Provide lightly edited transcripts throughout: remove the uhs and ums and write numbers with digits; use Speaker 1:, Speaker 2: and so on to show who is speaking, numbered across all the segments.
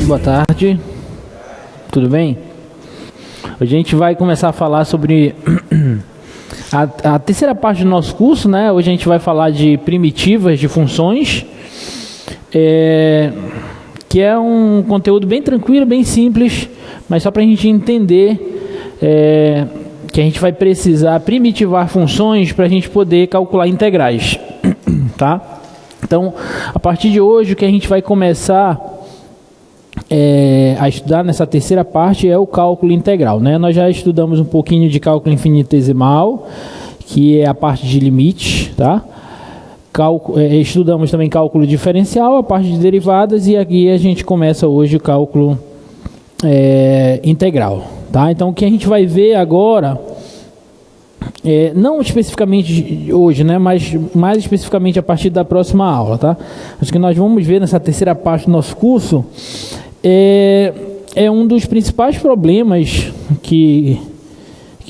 Speaker 1: Boa tarde, tudo bem? Hoje a gente vai começar a falar sobre a terceira parte do nosso curso, né? Hoje a gente vai falar de primitivas de funções, que é um conteúdo bem tranquilo, bem simples, mas só para a gente entender que a gente vai precisar primitivar funções para a gente poder calcular integrais, tá? Então, a partir de hoje, o que a gente vai começar a estudar nessa terceira parte é o cálculo integral, né? Nós já estudamos um pouquinho de cálculo infinitesimal, que é a parte de limites, tá? Estudamos também cálculo diferencial, a parte de derivadas, e aqui a gente começa hoje o cálculo integral, tá? Então, o que a gente vai ver agora, não especificamente hoje, né, mas mais especificamente a partir da próxima aula, tá? Acho que nós vamos ver nessa terceira parte do nosso curso um dos principais problemas que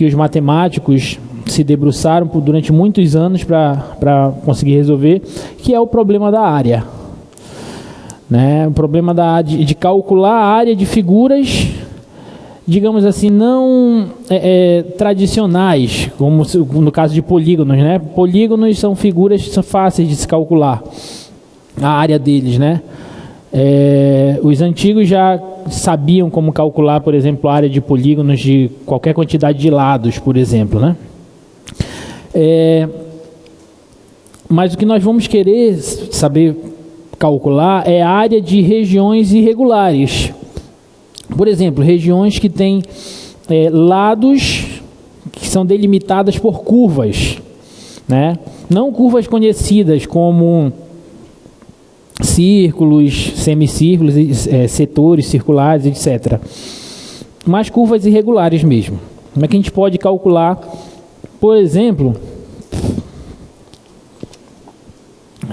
Speaker 1: os matemáticos se debruçaram durante muitos anos para conseguir resolver, que é o problema da área, né? O problema de calcular a área de figuras, digamos assim, não tradicionais, como no caso de polígonos, né? Polígonos são figuras que são fáceis de se calcular a área deles, né? Os antigos já sabiam como calcular, por exemplo, a área de polígonos de qualquer quantidade de lados, por exemplo, né? Mas o que nós vamos querer saber calcular é a área de regiões irregulares. Por exemplo, regiões que têm lados que são delimitadas por curvas, né? Não curvas conhecidas como círculos, semicírculos, setores circulares, etc. Mas curvas irregulares mesmo. Como é que a gente pode calcular, por exemplo,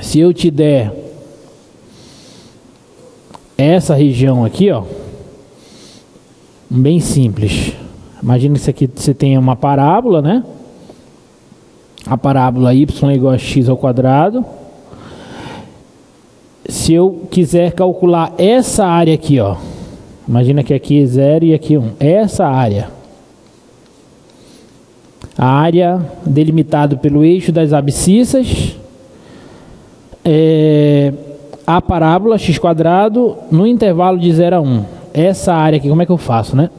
Speaker 1: se eu te der essa região aqui, ó, bem simples. Imagina que isso aqui você tem uma parábola, né? A parábola y é igual a x ao quadrado. Se eu quiser calcular essa área aqui, ó, imagina que aqui é 0 e aqui 1. Essa área. A área delimitada pelo eixo das abscissas, a parábola x² no intervalo de 0 a 1. Essa área aqui, como é que eu faço, né?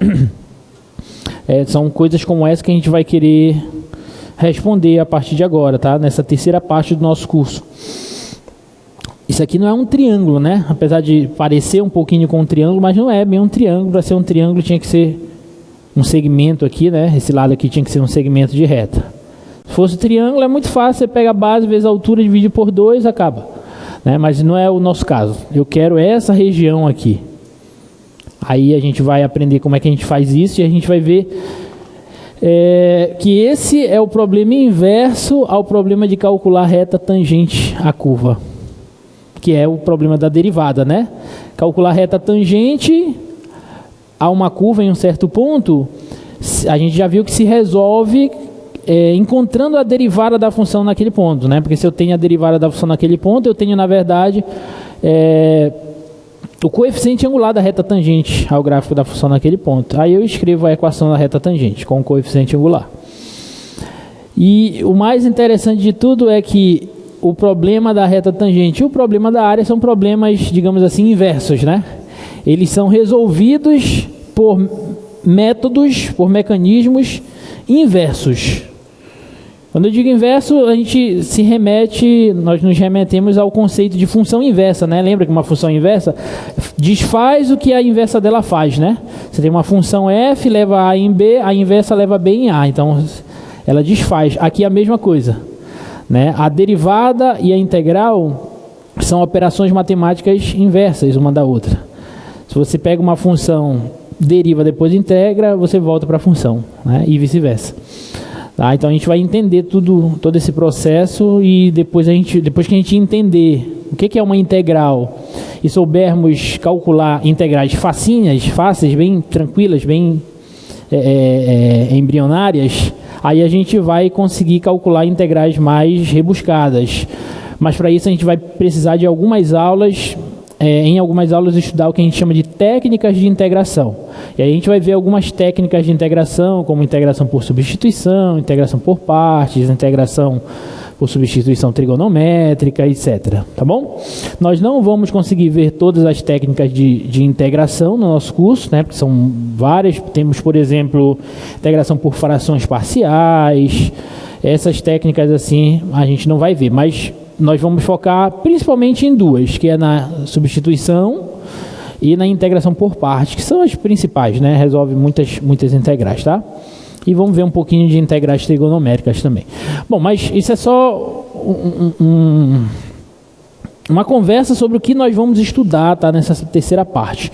Speaker 1: São coisas como essa que a gente vai querer responder a partir de agora, tá? Nessa terceira parte do nosso curso. Isso aqui não é um triângulo, né? Apesar de parecer um pouquinho com um triângulo, mas não é bem um triângulo. Para ser um triângulo tinha que ser um segmento aqui, né? Esse lado aqui tinha que ser um segmento de reta. Se fosse triângulo é muito fácil, você pega a base vezes a altura, divide por 2, acaba, né? Mas não é o nosso caso. Eu quero essa região aqui. Aí a gente vai aprender como é que a gente faz isso e a gente vai ver que esse é o problema inverso ao problema de calcular reta tangente à curva, que é o problema da derivada, né? Calcular reta tangente a uma curva em um certo ponto, a gente já viu que se resolve encontrando a derivada da função naquele ponto, né? Porque se eu tenho a derivada da função naquele ponto, eu tenho, na verdade, o coeficiente angular da reta tangente ao gráfico da função naquele ponto. Aí eu escrevo a equação da reta tangente com o coeficiente angular. E o mais interessante de tudo é que o problema da reta tangente e o problema da área são problemas, digamos assim, inversos, né? Eles são resolvidos por métodos, por mecanismos inversos. Quando eu digo inverso, a gente nós nos remetemos ao conceito de função inversa, né? Lembra que uma função inversa desfaz o que a inversa dela faz, né? Você tem uma função f, leva a em b, a inversa leva b em a. Então, ela desfaz. Aqui é a mesma coisa, né? A derivada e a integral são operações matemáticas inversas uma da outra. Se você pega uma função, deriva, depois integra, você volta para a função, né? E vice-versa. Tá? Então a gente vai entender todo esse processo e depois que a gente entender o que é uma integral e soubermos calcular integrais fáceis, bem tranquilas, bem embrionárias, aí a gente vai conseguir calcular integrais mais rebuscadas. Mas para isso a gente vai precisar de algumas aulas em algumas aulas, estudar o que a gente chama de técnicas de integração. E aí a gente vai ver algumas técnicas de integração, como integração por substituição, integração por partes, integração por substituição trigonométrica, etc. Tá bom? Nós não vamos conseguir ver todas as técnicas de integração no nosso curso, né? Porque são várias. Temos, por exemplo, integração por frações parciais. Essas técnicas assim a gente não vai ver, mas nós vamos focar principalmente em duas, que é na substituição e na integração por partes, que são as principais, né? Resolve muitas integrais, tá? E vamos ver um pouquinho de integrais trigonométricas também. Bom, mas isso é só uma conversa sobre o que nós vamos estudar, tá? Nessa terceira parte.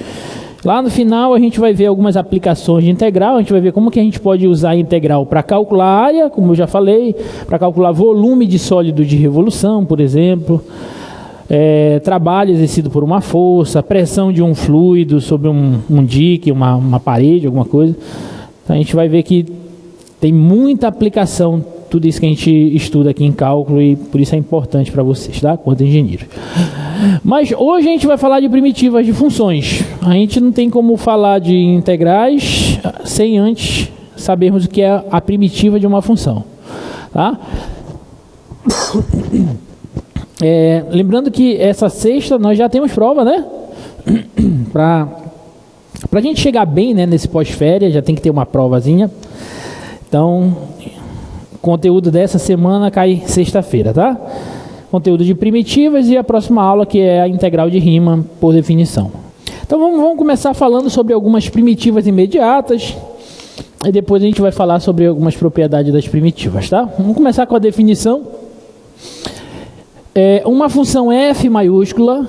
Speaker 1: Lá no final a gente vai ver algumas aplicações de integral, a gente vai ver como que a gente pode usar a integral para calcular área, como eu já falei, para calcular volume de sólido de revolução, por exemplo, trabalho exercido por uma força, pressão de um fluido sobre um dique, uma parede, alguma coisa. Então a gente vai ver que tem muita aplicação, tudo isso que a gente estuda aqui em cálculo, e por isso é importante para vocês, tá? Quanto engenheiro. Mas hoje a gente vai falar de primitivas de funções. A gente não tem como falar de integrais sem antes sabermos o que é a primitiva de uma função, tá? Lembrando que essa sexta nós já temos prova, né? Para a gente chegar bem, né, nesse pós-férias, já tem que ter uma provazinha. Então, o conteúdo dessa semana cai sexta-feira, tá? Conteúdo de primitivas e a próxima aula, que é a integral de Riemann por definição. Então vamos começar falando sobre algumas primitivas imediatas e depois a gente vai falar sobre algumas propriedades das primitivas, tá? Vamos começar com a definição. Uma função f maiúscula,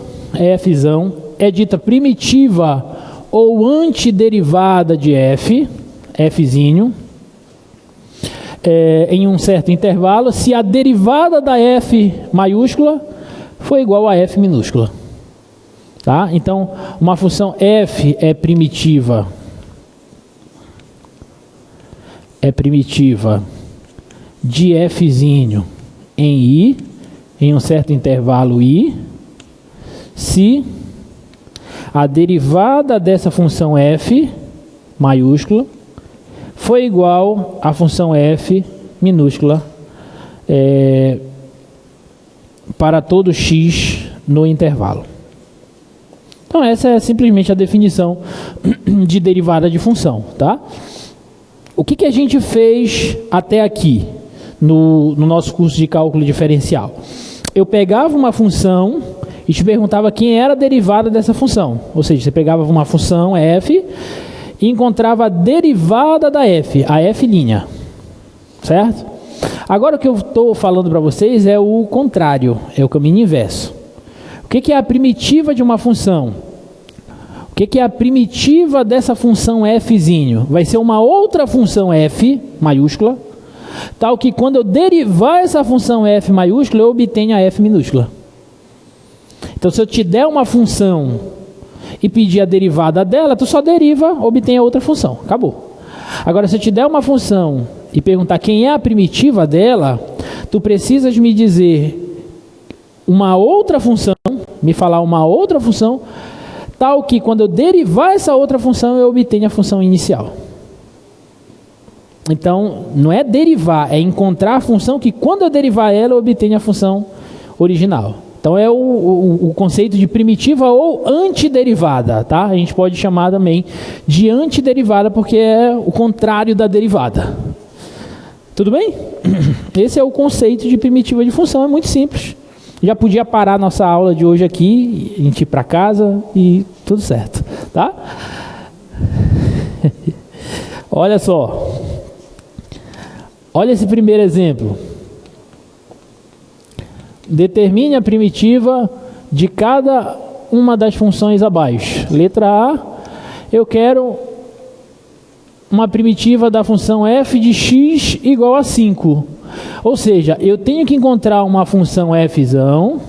Speaker 1: fzão, é dita primitiva ou antiderivada de f, fzinho, em um certo intervalo, se a derivada da f maiúscula for igual a f minúscula. Tá? Então, uma função f é primitiva de fzinho em i, em um certo intervalo i, se a derivada dessa função f maiúscula foi igual à função f minúscula para todo x no intervalo. Então essa é simplesmente a definição de derivada de função, tá? O que a gente fez até aqui no nosso curso de cálculo diferencial? Eu pegava uma função e te perguntava quem era a derivada dessa função. Ou seja, você pegava uma função f e encontrava a derivada da f, a f', certo? Agora o que eu estou falando para vocês é o contrário, é o caminho inverso. O que é a primitiva de uma função? O que é a primitiva dessa função fzinho? Vai ser uma outra função f maiúscula, tal que quando eu derivar essa função f maiúscula, eu obtenho a f minúscula. Então se eu te der uma função e pedir a derivada dela, tu só deriva, obtém a outra função. Acabou. Agora, se eu te der uma função e perguntar quem é a primitiva dela, tu precisas me dizer uma outra função, me falar uma outra função, tal que quando eu derivar essa outra função, eu obtenho a função inicial. Então, não é derivar, é encontrar a função que quando eu derivar ela, eu obtenho a função original. Então é o conceito de primitiva ou antiderivada, tá? A gente pode chamar também de antiderivada porque é o contrário da derivada. Tudo bem? Esse é o conceito de primitiva de função, é muito simples. Já podia parar nossa aula de hoje aqui, a gente ir para casa e tudo certo, tá? Olha só. Olha esse primeiro exemplo. Determine a primitiva de cada uma das funções abaixo. Letra A, eu quero uma primitiva da função f de x igual a 5. Ou seja, eu tenho que encontrar uma função fzão,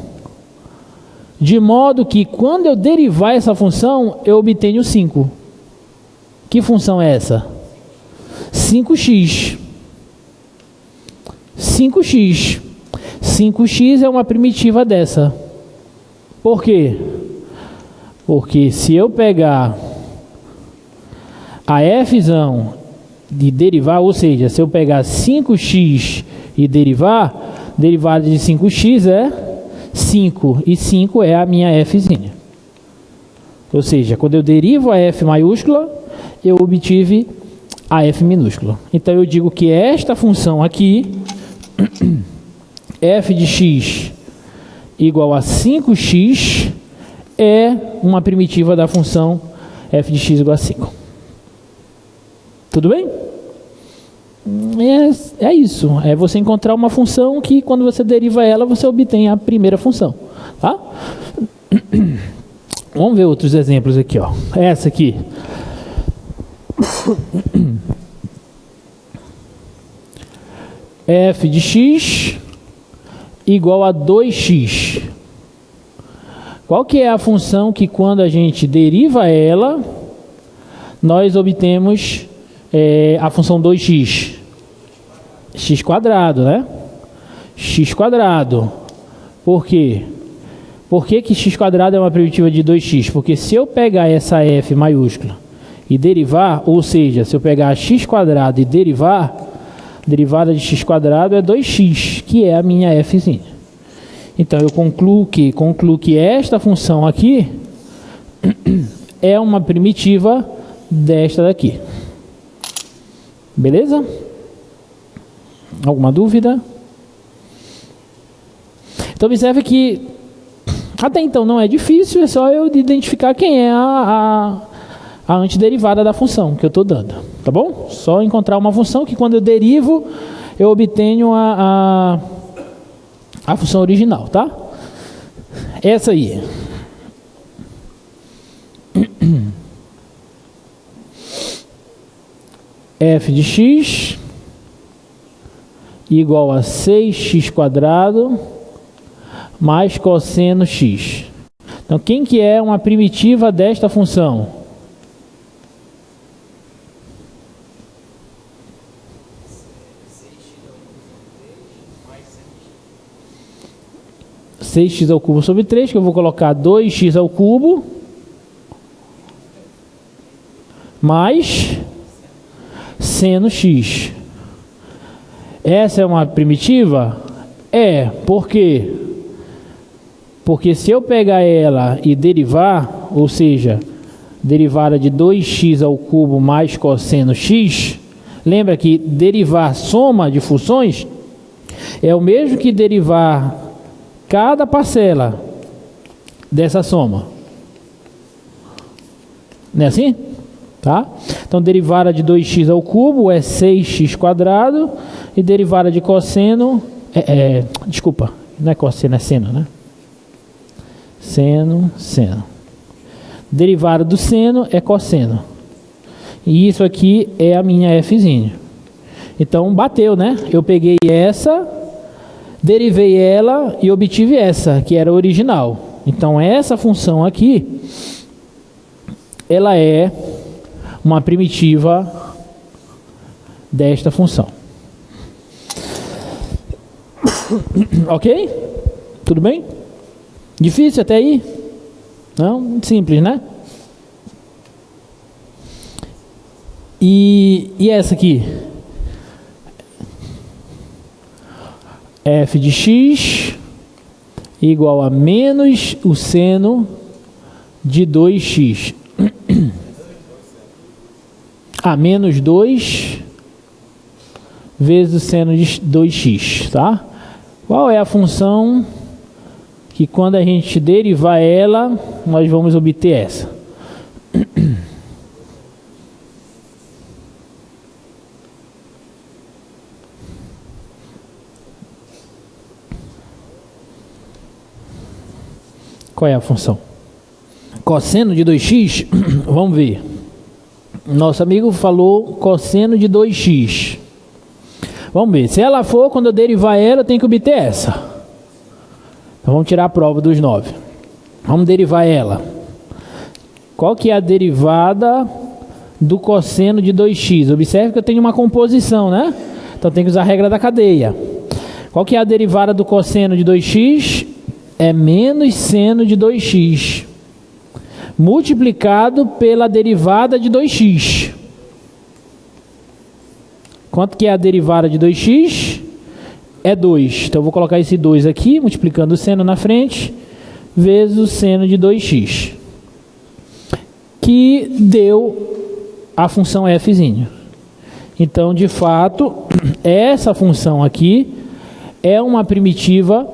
Speaker 1: de modo que quando eu derivar essa função, eu obtenho 5. Que função é essa? 5x. 5x é uma primitiva dessa. Por quê? Porque se eu pegar a fzão de derivar, ou seja, se eu pegar 5x e derivar, derivada de 5x é 5, e 5 é a minha fzinha. Ou seja, quando eu derivo a f maiúscula, eu obtive a f minúscula. Então eu digo que esta função aqui, f de x igual a 5x, é uma primitiva da função f de x igual a 5. Tudo bem? É isso. É você encontrar uma função que, quando você deriva ela, você obtém a primeira função. Tá? Vamos ver outros exemplos aqui. Ó. Essa aqui. F de x igual a 2x. Qual que é a função que, quando a gente deriva ela, nós obtemos a função 2x? X quadrado, né? X quadrado. Por quê? Por que que x quadrado é uma primitiva de 2x? Porque se eu pegar essa f maiúscula e derivar, ou seja, se eu pegar x quadrado e derivar, derivada de x quadrado é 2x, que é a minha fzinha. Então eu concluo que esta função aqui é uma primitiva desta daqui. Beleza? Alguma dúvida? Então observe que até então não é difícil, é só eu identificar quem é a antiderivada da função que eu estou dando, tá bom? Só encontrar uma função que, quando eu derivo, eu obtenho a função original, tá? Essa aí. F de x igual a 6x quadrado mais cosseno x. Então, quem que é uma primitiva desta função? Seis x ao cubo sobre 3, que eu vou colocar 2x ao cubo mais seno x. Essa é uma primitiva? É. Por quê? Porque se eu pegar ela e derivar, ou seja, derivada de 2x ao cubo mais cosseno x, lembra que derivar soma de funções é o mesmo que derivar cada parcela dessa soma. Não é assim? Tá? Então, derivada de 2x ao cubo é 6x quadrado, e derivada de cosseno desculpa, não é cosseno, é seno, né? Seno. Derivada do seno é cosseno. E isso aqui é a minha fzinha. Então, bateu, né? Eu peguei essa, derivei ela e obtive essa, que era a original. Então, essa função aqui, ela é uma primitiva desta função. Ok? Tudo bem? Difícil até aí? Não? Muito simples, né? E essa aqui? F de x igual a menos o seno de 2x. Menos 2 vezes o seno de 2x, tá? Qual é a função que, quando a gente derivar ela, nós vamos obter essa? Qual é a função? Cosseno de 2x, vamos ver. Nosso amigo falou cosseno de 2x. Vamos ver. Se ela for, quando eu derivar ela, eu tenho que obter essa. Então vamos tirar a prova dos 9. Vamos derivar ela. Qual que é a derivada do cosseno de 2x? Observe que eu tenho uma composição, né? Então tem que usar a regra da cadeia. Qual que é a derivada do cosseno de 2x? É menos seno de 2x. multiplicado pela derivada de 2x. Quanto que é a derivada de 2x? É 2. Então eu vou colocar esse 2 aqui, multiplicando o seno na frente, vezes o seno de 2x, que deu a função f'. Então, de fato, essa função aqui é uma primitiva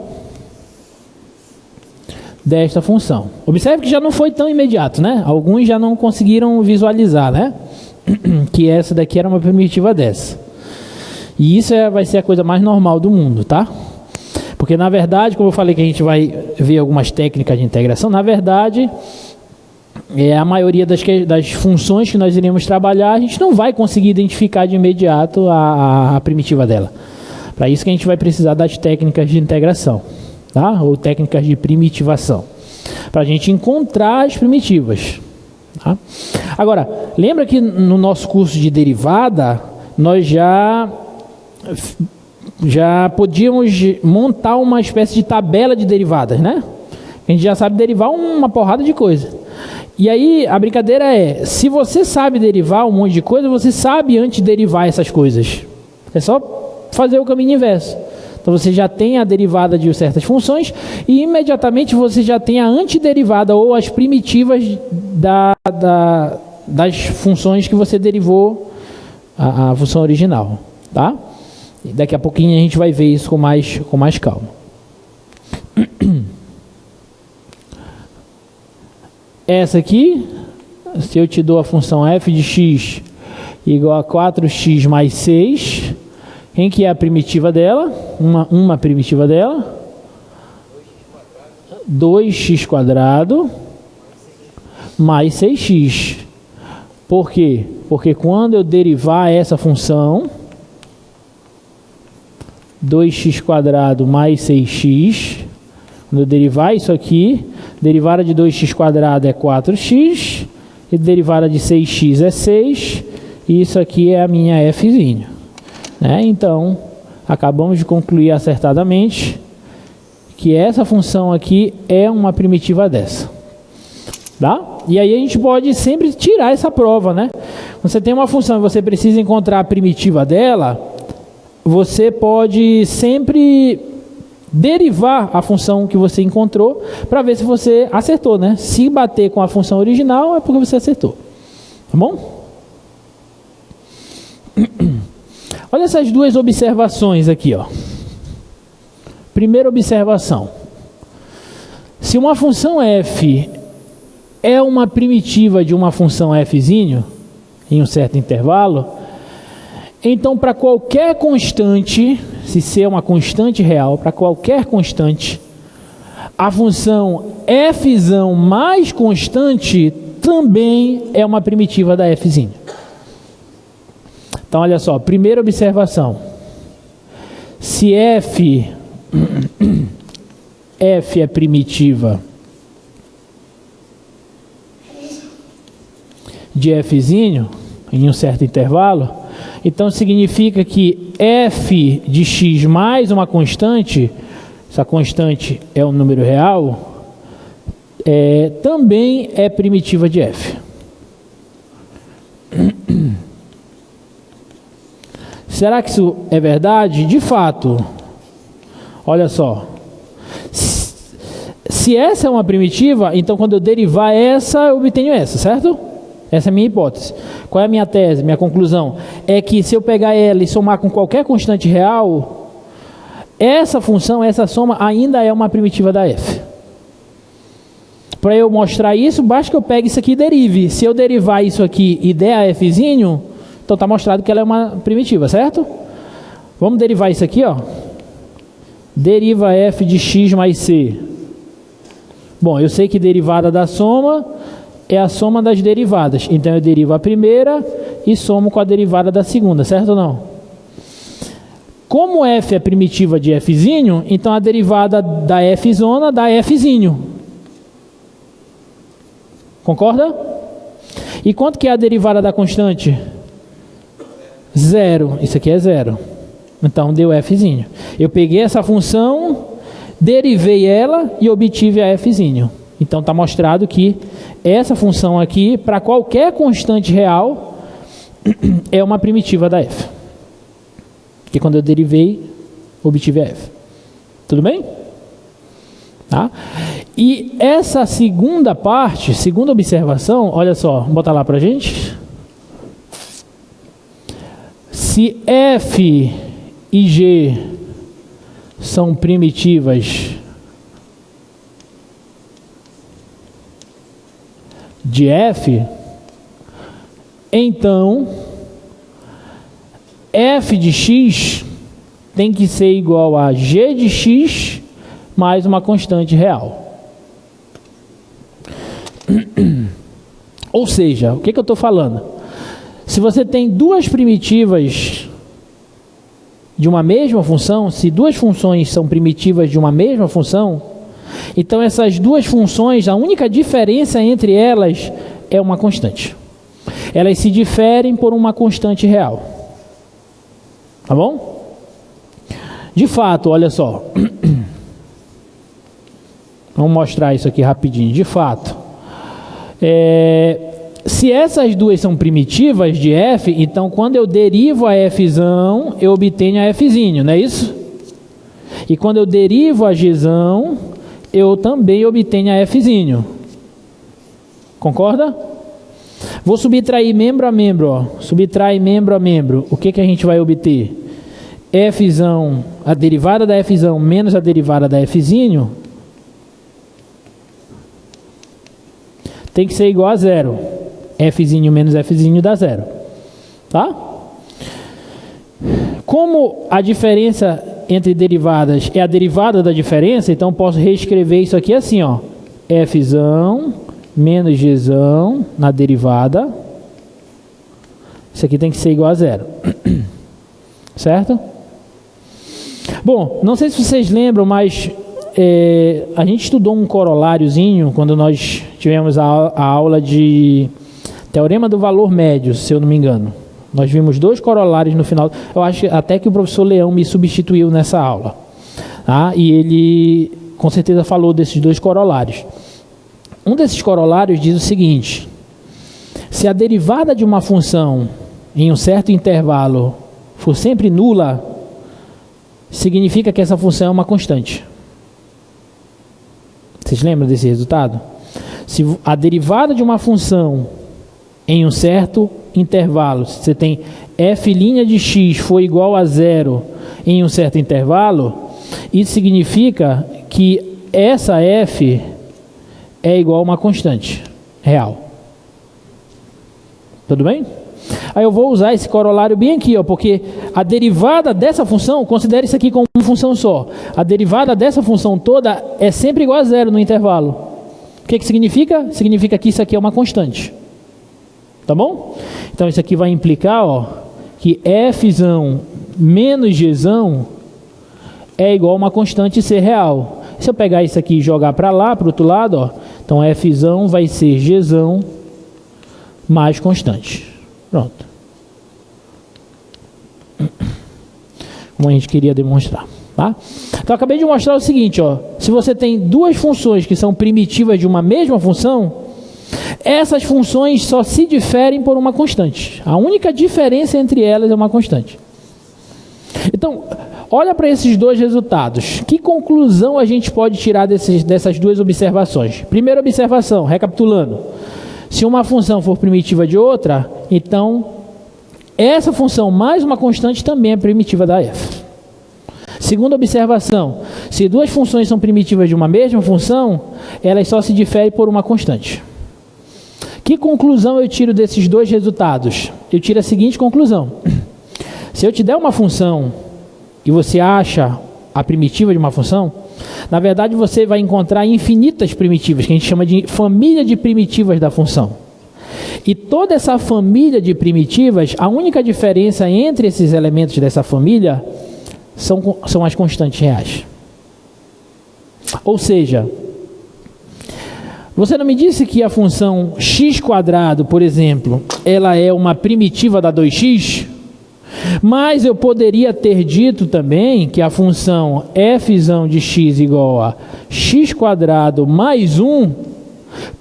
Speaker 1: desta função. Observe que já não foi tão imediato, né? Alguns já não conseguiram visualizar, né? Que essa daqui era uma primitiva dessa. E isso vai ser a coisa mais normal do mundo, tá? Porque, na verdade, como eu falei que a gente vai ver algumas técnicas de integração, na verdade, a maioria das funções que nós iremos trabalhar, a gente não vai conseguir identificar de imediato a primitiva dela. Para isso que a gente vai precisar das técnicas de integração, tá? Ou técnicas de primitivação, para a gente encontrar as primitivas, tá? Agora, lembra que no nosso curso de derivada, nós já podíamos montar uma espécie de tabela de derivadas, né? A gente já sabe derivar uma porrada de coisa. E aí, a brincadeira é, se você sabe derivar um monte de coisa, você sabe antiderivar essas coisas. É só fazer o caminho inverso. Então, você já tem a derivada de certas funções e, imediatamente, você já tem a antiderivada ou as primitivas das funções que você derivou a função original, tá? E daqui a pouquinho a gente vai ver isso com mais calma. Essa aqui, se eu te dou a função f de x igual a 4x mais 6, quem que é a primitiva dela? Uma primitiva dela? 2x² mais 6x. Por quê? Porque quando eu derivar essa função, 2x² mais 6x, quando eu derivar isso aqui, derivada de 2x² é 4x, e derivada de 6x é 6, e isso aqui é a minha f'. Né? Então, acabamos de concluir acertadamente que essa função aqui é uma primitiva dessa. Tá? E aí a gente pode sempre tirar essa prova, né? Quando você tem uma função e você precisa encontrar a primitiva dela, você pode sempre derivar a função que você encontrou para ver se você acertou, né? Se bater com a função original é porque você acertou. Tá bom? Olha essas duas observações aqui, ó. Primeira observação. Se uma função f é uma primitiva de uma função f' em um certo intervalo, então para qualquer constante, se C é uma constante real, para qualquer constante, a função f mais constante também é uma primitiva da f'. Então olha só, primeira observação. Se f é primitiva de f' em um certo intervalo, então significa que f de x mais uma constante, essa constante é um número real, também é primitiva de f. Será que isso é verdade? De fato, olha só. Se essa é uma primitiva, então quando eu derivar essa, eu obtenho essa, certo? Essa é a minha hipótese. Qual é a minha tese, minha conclusão? É que se eu pegar ela e somar com qualquer constante real, essa função, essa soma ainda é uma primitiva da f. Para eu mostrar isso, basta que eu pegue isso aqui e derive. Se eu derivar isso aqui e der a f', então está mostrado que ela é uma primitiva, certo? Vamos derivar isso aqui, ó. Deriva f de x mais c. Bom, eu sei que derivada da soma é a soma das derivadas. Então eu derivo a primeira e somo com a derivada da segunda, certo ou não? Como f é primitiva de f', então a derivada da f' dá f'. Concorda? E quanto que é a derivada da constante? 0. Isso aqui é 0. Então deu f'. Eu peguei essa função, derivei ela e obtive a f'. Então está mostrado que essa função aqui, para qualquer constante real, é uma primitiva da f. Que quando eu derivei, obtive a f. Tudo bem? Tá? E essa segunda parte, segunda observação, olha só, vou botar lá para a gente. Se f e g são primitivas de f, então f de x tem que ser igual a g de x mais uma constante real. Ou seja, o que eu estou falando? Se você tem duas primitivas de uma mesma função, se duas funções são primitivas de uma mesma função, então essas duas funções, a única diferença entre elas é uma constante. Elas se diferem por uma constante real. Tá bom? De fato, olha só. Vamos mostrar isso aqui rapidinho. De fato, se essas duas são primitivas de f, então quando eu derivo a fzão, eu obtenho a fzinho, não é isso? E quando eu derivo a gzão, eu também obtenho a fzinho. Concorda? Vou subtrair membro a membro. Ó. Subtrai membro a membro. O que a gente vai obter? Fzão, a derivada da fzão menos a derivada da fzinho tem que ser igual a zero. Fzinho menos fzinho dá zero. Tá? Como a diferença entre derivadas é a derivada da diferença, então posso reescrever isso aqui assim, ó. Fzão menos gzão na derivada. Isso aqui tem que ser igual a zero. Certo? Bom, não sei se vocês lembram, mas a gente estudou um coroláriozinho quando nós tivemos a aula de teorema do valor médio, se eu não me engano. Nós vimos dois corolários no final. Eu acho até que o professor Leão me substituiu nessa aula. Tá? E ele, com certeza, falou desses dois corolários. Um desses corolários diz o seguinte: se a derivada de uma função em um certo intervalo for sempre nula, significa que essa função é uma constante. Vocês lembram desse resultado? Se a derivada de uma função em um certo intervalo, se você tem f' de x for igual a zero em um certo intervalo, isso significa que essa f é igual a uma constante real. Tudo bem? Aí eu vou usar esse corolário bem aqui, ó, porque a derivada dessa função, considere isso aqui como uma função só. A derivada dessa função toda é sempre igual a zero no intervalo. O que significa? Significa que isso aqui é uma constante. Tá bom? Então isso aqui vai implicar, ó, que fzão menos gzão é igual a uma constante ser real. Se eu pegar isso aqui e jogar para lá, para o outro lado, ó, então fzão vai ser gzão mais constante. Pronto. Como a gente queria demonstrar. Tá? Então eu acabei de mostrar o seguinte, ó, se você tem duas funções que são primitivas de uma mesma função, essas funções só se diferem por uma constante. A única diferença entre elas é uma constante. Então, olha para esses dois resultados. Que conclusão a gente pode tirar dessas duas observações? Primeira observação, recapitulando. Se uma função for primitiva de outra, então essa função mais uma constante também é primitiva da f. Segunda observação, se duas funções são primitivas de uma mesma função, elas só se diferem por uma constante. Que conclusão eu tiro desses dois resultados? Eu tiro a seguinte conclusão. Se eu te der uma função e você acha a primitiva de uma função, na verdade você vai encontrar infinitas primitivas, que a gente chama de família de primitivas da função. E toda essa família de primitivas, a única diferença entre esses elementos dessa família são as constantes reais. Ou seja, você não me disse que a função x², por exemplo, ela é uma primitiva da 2x? Mas eu poderia ter dito também que a função f de x igual a x² mais 1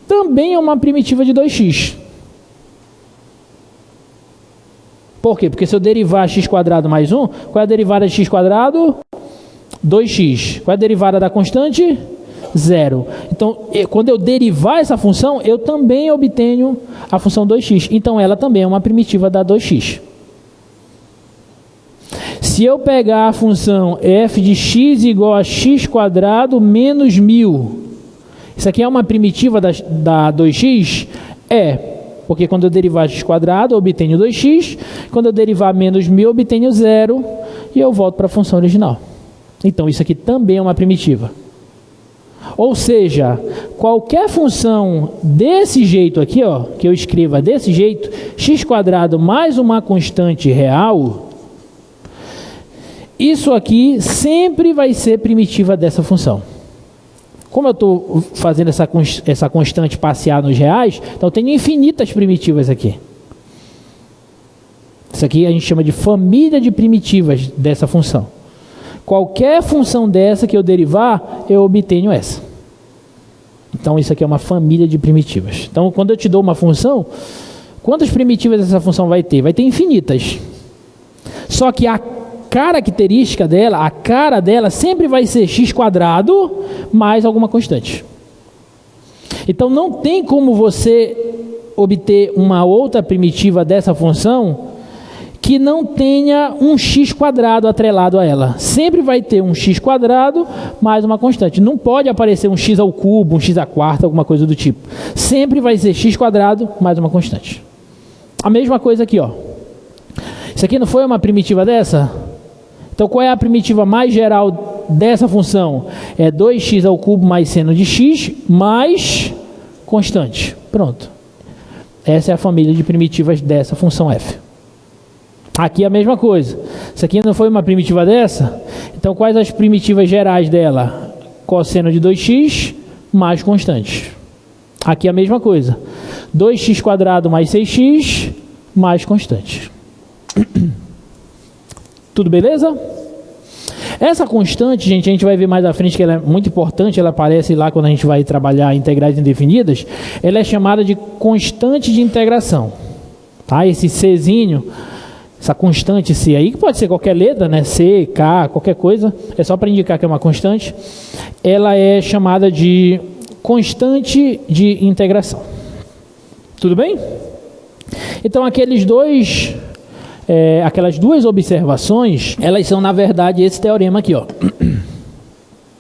Speaker 1: também é uma primitiva de 2x. Por quê? Porque se eu derivar x² mais 1, qual é a derivada de x²? 2x. Qual é a derivada da constante? 0. Então, quando eu derivar essa função, eu também obtenho a função 2x. Então, ela também é uma primitiva da 2x. Se eu pegar a função f de x igual a x² menos 1000, isso aqui é uma primitiva da 2x? É, porque quando eu derivar x², eu obtenho 2x. Quando eu derivar menos 1000, eu obtenho 0. E eu volto para a função original. Então, isso aqui também é uma primitiva. Ou seja, qualquer função desse jeito aqui, ó, que eu escreva desse jeito, x² mais uma constante real, isso aqui sempre vai ser primitiva dessa função. Como eu estou fazendo essa constante passear nos reais, então eu tenho infinitas primitivas aqui. Isso aqui a gente chama de família de primitivas dessa função. Qualquer função dessa que eu derivar, eu obtenho essa. Então isso aqui é uma família de primitivas. Então quando eu te dou uma função, quantas primitivas essa função vai ter? Vai ter infinitas. Só que a característica dela, a cara dela sempre vai ser x² mais alguma constante. Então não tem como você obter uma outra primitiva dessa função que não tenha um x² atrelado a ela. Sempre vai ter um x² mais uma constante. Não pode aparecer um x ao cubo, um x à quarta, alguma coisa do tipo. Sempre vai ser x² mais uma constante. A mesma coisa aqui, ó. Isso aqui não foi uma primitiva dessa? Então qual é a primitiva mais geral dessa função? É 2x ao cubo mais seno de x mais constante. Pronto. Essa é a família de primitivas dessa função f. Aqui é a mesma coisa. Isso aqui não foi uma primitiva dessa? Então quais as primitivas gerais dela? Cosseno de 2x mais constante. Aqui é a mesma coisa. 2x² mais 6x mais constante. Tudo beleza? Essa constante, gente, a gente vai ver mais à frente que ela é muito importante, ela aparece lá quando a gente vai trabalhar integrais indefinidas. Ela é chamada de constante de integração. Tá? Esse Czinho, essa constante C aí, que pode ser qualquer letra, né? C, K, qualquer coisa, é só para indicar que é uma constante. Ela é chamada de constante de integração. Tudo bem? Então aquelas duas observações, elas são na verdade esse teorema aqui, ó.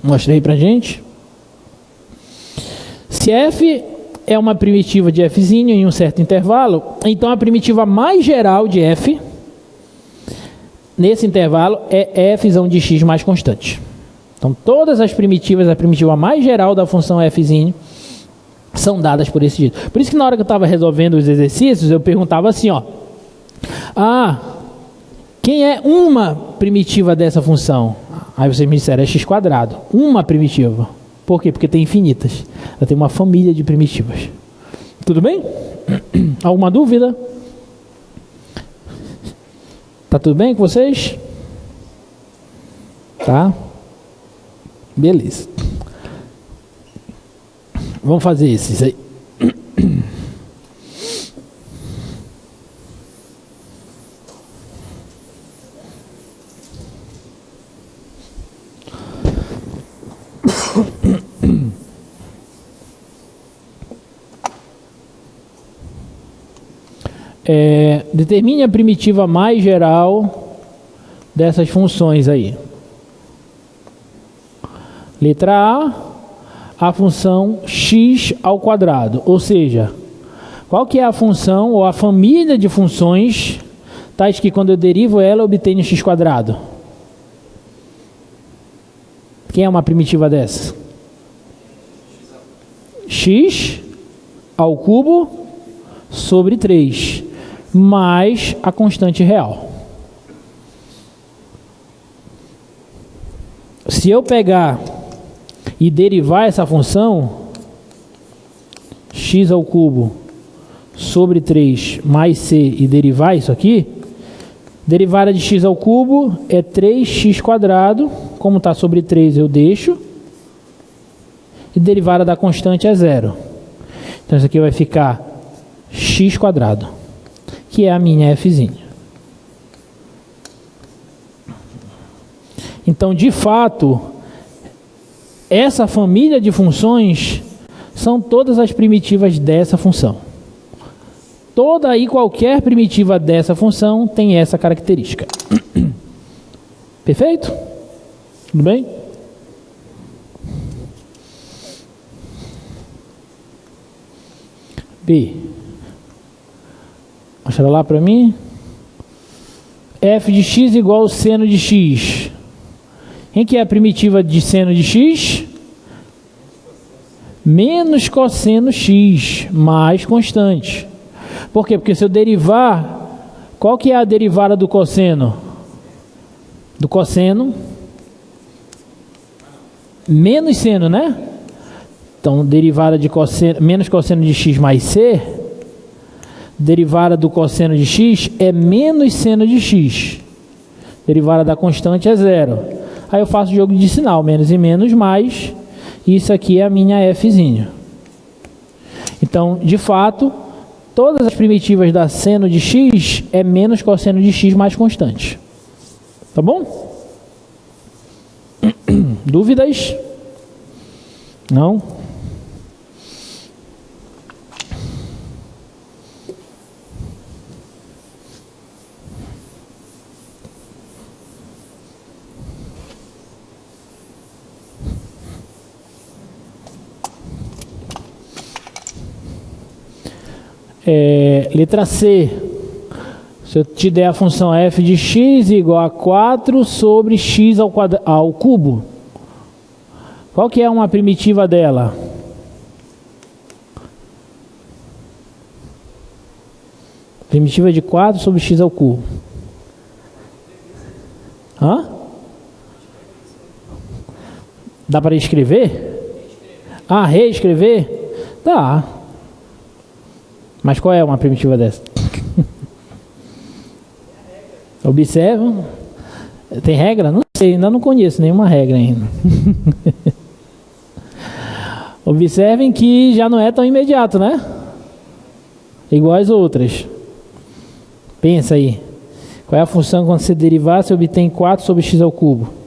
Speaker 1: Mostrei pra gente. Se f é uma primitiva de f em um certo intervalo, então a primitiva mais geral de f nesse intervalo é f de x mais constante. Então todas as primitivas, a primitiva mais geral da função f são dadas por esse jeito. Por isso que na hora que eu estava resolvendo os exercícios, eu perguntava assim, ó. Quem é uma primitiva dessa função? Aí vocês me disseram, é x². Uma primitiva. Por quê? Porque tem infinitas. Ela tem uma família de primitivas. Tudo bem? Alguma dúvida? Tá tudo bem com vocês? Tá? Beleza. Vamos fazer esses aí. Determine a primitiva mais geral dessas funções aí. Letra A função x², ou seja, qual que é a função ou a família de funções tais que quando eu derivo ela eu obtenho x²? Quem é uma primitiva dessa? X ao cubo sobre 3 mais a constante real. Se eu pegar e derivar essa função x ao cubo sobre 3 mais c e derivar isso aqui, Derivada de x ao cubo é 3x². Como está sobre 3, eu deixo. E derivada da constante é 0. Então, isso aqui vai ficar x², que é a minha fzinha. Então, de fato, essa família de funções são todas as primitivas dessa função. Toda e qualquer primitiva dessa função tem essa característica. Perfeito? Tudo bem? B. Mostra lá para mim. F de x igual ao seno de x. Quem que é a primitiva de seno de x? Menos cosseno x, mais constante. Por quê? Porque se eu derivar, qual que é a derivada do cosseno? Do cosseno menos seno, né? Então, derivada de cosseno, menos cosseno de x mais c, derivada do cosseno de x é menos seno de x. Derivada da constante é 0. Aí eu faço o jogo de sinal, menos e menos, mais. Isso aqui é a minha fzinha. Então, de fato, todas as primitivas da seno de x é menos cosseno de x mais constante. Tá bom? Dúvidas? Não? Letra C. Se eu te der a função f de x igual a 4 sobre x ao cubo, qual que é uma primitiva dela? Primitiva de 4 sobre x ao cubo. Hã? Dá para escrever? Ah, reescrever? Dá. Mas qual é uma primitiva dessa? Observa. Tem regra? Não sei, ainda não conheço nenhuma regra ainda. Observem que já não é tão imediato, né? Igual as outras. Pensa aí. Qual é a função quando você derivar, você obtém 4 sobre x ao cubo?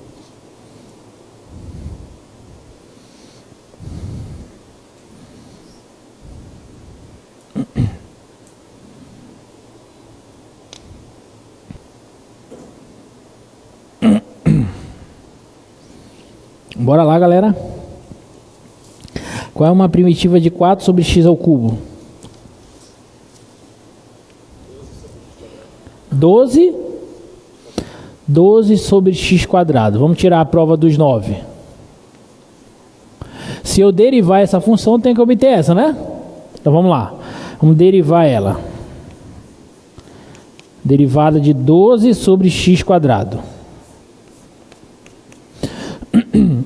Speaker 1: Bora lá, galera. Qual é uma primitiva de 4 sobre x ao cubo? 12 sobre x². Vamos tirar a prova dos 9. Se eu derivar essa função, eu tenho que obter essa, né? Então vamos lá. Vamos derivar ela. Derivada de 12 sobre x².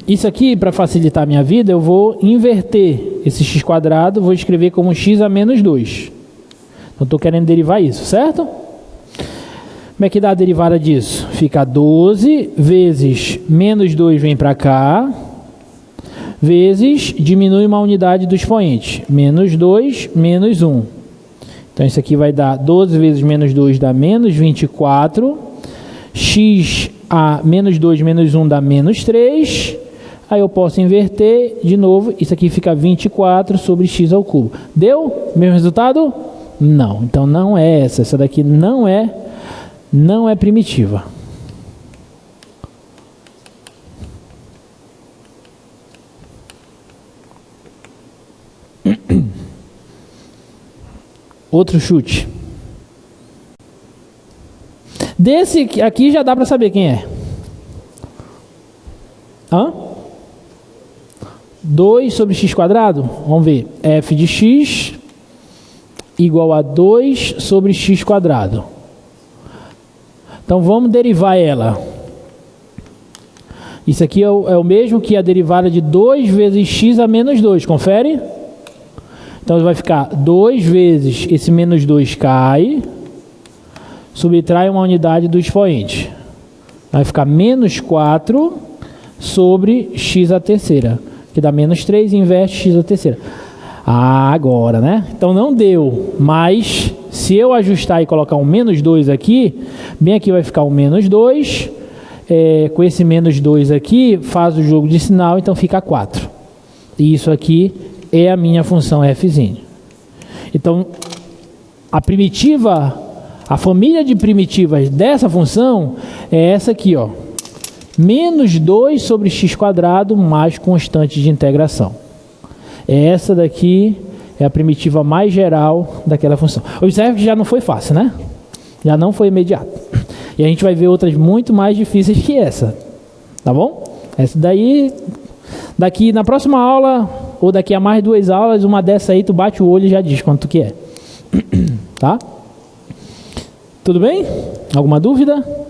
Speaker 1: Isso aqui, para facilitar a minha vida, eu vou inverter esse x², vou escrever como x a menos 2. Então, estou querendo derivar isso, certo? Como é que dá a derivada disso? Fica 12 vezes menos 2 vem para cá, vezes diminui uma unidade do expoente. Menos 2, menos 1. Então, isso aqui vai dar 12 vezes menos 2 dá menos 24. X a menos 2 menos 1 dá menos 3. Aí eu posso inverter de novo. Isso aqui fica 24 sobre x ao cubo. Deu? Mesmo resultado? Não. Então não é essa. Essa daqui não é primitiva. Outro chute. Desse aqui já dá para saber quem é. Hã? 2 sobre x²? Vamos ver. F de x igual a 2 sobre x². Então vamos derivar ela. Isso aqui é o mesmo que a derivada de 2 vezes x a menos 2. Confere? Então vai ficar 2 vezes esse menos 2 cai. subtrai uma unidade do expoente. Vai ficar menos 4 sobre x à terceira, que dá menos 3 e inverte x à terceira. Agora, né? Então não deu, mas se eu ajustar e colocar um menos 2 aqui, bem aqui vai ficar um menos 2, com esse menos 2 aqui, faz o jogo de sinal, então fica 4. E isso aqui é a minha função fzinho. Então, a família de primitivas dessa função é essa aqui, ó. Menos 2 sobre x² mais constante de integração. Essa daqui é a primitiva mais geral daquela função. Observe que já não foi fácil, né? Já não foi imediato. E a gente vai ver outras muito mais difíceis que essa. Tá bom? Essa daí, daqui na próxima aula, ou daqui a mais 2 aulas, uma dessa aí tu bate o olho e já diz quanto que é. Tá? Tudo bem? Alguma dúvida?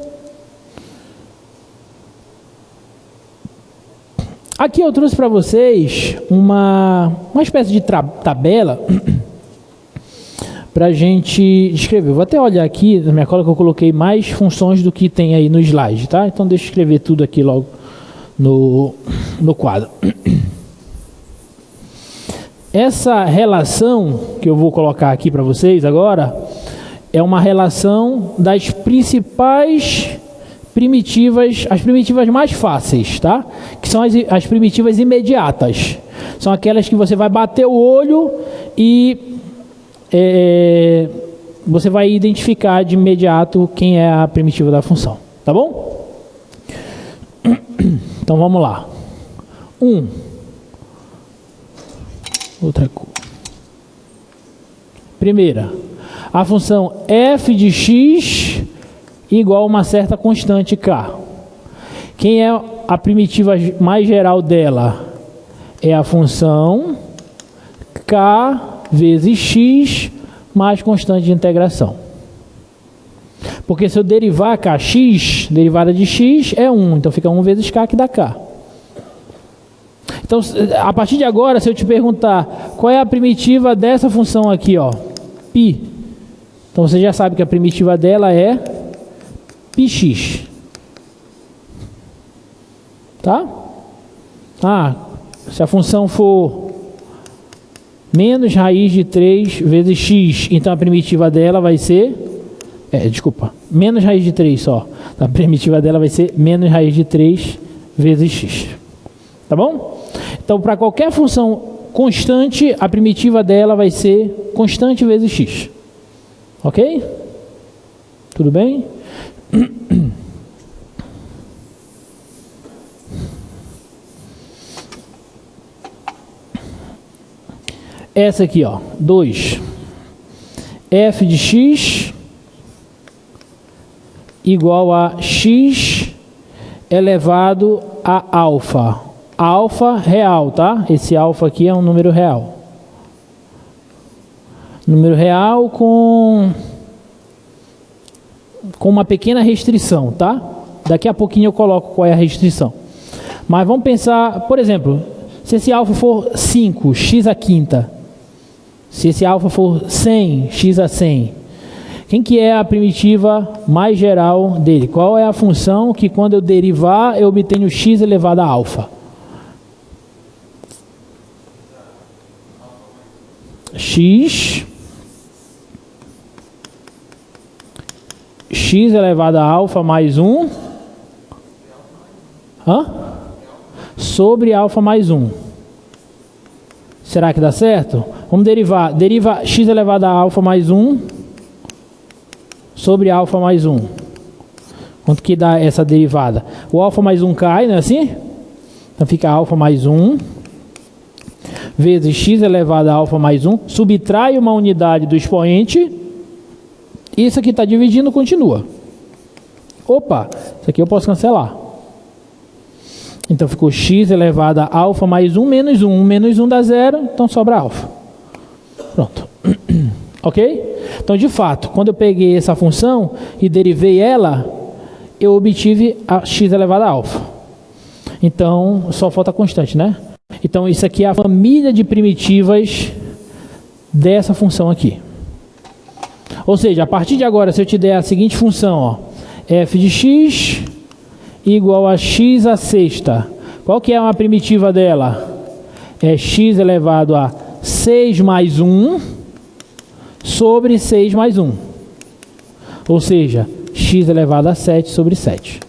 Speaker 1: Aqui eu trouxe para vocês uma espécie de tabela para a gente escrever. Vou até olhar aqui na minha cola que eu coloquei mais funções do que tem aí no slide, tá? Então deixa eu escrever tudo aqui logo no quadro. Essa relação que eu vou colocar aqui para vocês agora é uma relação das principais primitivas, as primitivas mais fáceis, tá? Que são as primitivas imediatas. São aquelas que você vai bater o olho e você vai identificar de imediato quem é a primitiva da função, tá bom? Então vamos lá. Outra coisa. Primeira, a função f de x igual a uma certa constante k. Quem é a primitiva mais geral dela? É a função k vezes x mais constante de integração. Porque se eu derivar kx, derivada de x é 1, então fica 1 vezes k que dá k. Então, a partir de agora, se eu te perguntar qual é a primitiva dessa função aqui, ó, π, então você já sabe que a primitiva dela é πx. Tá? Se a função for menos raiz de 3 vezes x, então a primitiva dela vai ser... menos raiz de 3 só. A primitiva dela vai ser menos raiz de 3 vezes x. Tá bom? Então, para qualquer função constante, a primitiva dela vai ser constante vezes x. Ok? Tudo bem? Essa aqui, ó, 2. F de x igual a x elevado a alfa. Alfa real, tá? Esse alfa aqui é um número real. Número real com uma pequena restrição, tá? Daqui a pouquinho eu coloco qual é a restrição. Mas vamos pensar, por exemplo, se esse alfa for 5, x à quinta. Se esse alfa for 100, x a 100. Quem que é a primitiva mais geral dele? Qual é a função que quando eu derivar eu obtenho x elevado a alfa? X elevado a alfa mais 1 sobre alfa mais 1. Será que dá certo? Vamos derivar. Deriva x elevado a alfa mais 1 sobre alfa mais 1. Quanto que dá essa derivada? O alfa mais 1 cai, não é assim? Então fica alfa mais 1 vezes x elevado a alfa mais 1. Subtrai uma unidade do expoente. Isso aqui está dividindo, continua. Opa, isso aqui eu posso cancelar. Então ficou x elevado a alfa mais 1 menos 1. 1 menos 1 dá 0, então sobra alfa. Pronto. Ok? Então, de fato, quando eu peguei essa função e derivei ela, eu obtive a x elevado a alfa. Então, só falta a constante, né? Então, isso aqui é a família de primitivas dessa função aqui. Ou seja, a partir de agora, se eu te der a seguinte função, ó, f de x igual a x à sexta. Qual que é uma primitiva dela? É x elevado a 6 mais 1 sobre 6 mais 1. Ou seja, x elevado a 7 sobre 7.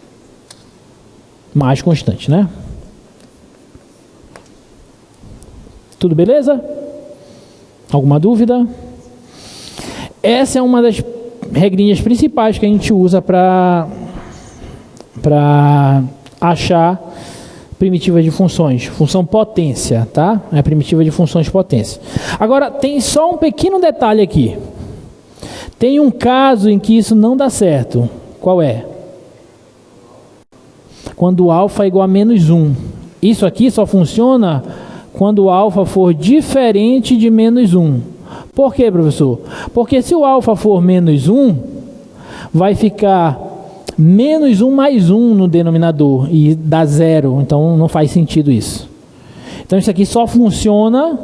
Speaker 1: Mais constante, né? Tudo beleza? Alguma dúvida? Essa é uma das regrinhas principais que a gente usa para achar primitiva de funções. Função potência, tá? É a primitiva de funções potência. Agora, tem só um pequeno detalhe aqui. Tem um caso em que isso não dá certo. Qual é? Quando alfa é igual a menos 1. Isso aqui só funciona quando o alfa for diferente de menos 1. Por quê, professor? Porque se o alfa for menos 1, vai ficar menos 1 mais 1 no denominador e dá 0. Então não faz sentido isso. Então isso aqui só funciona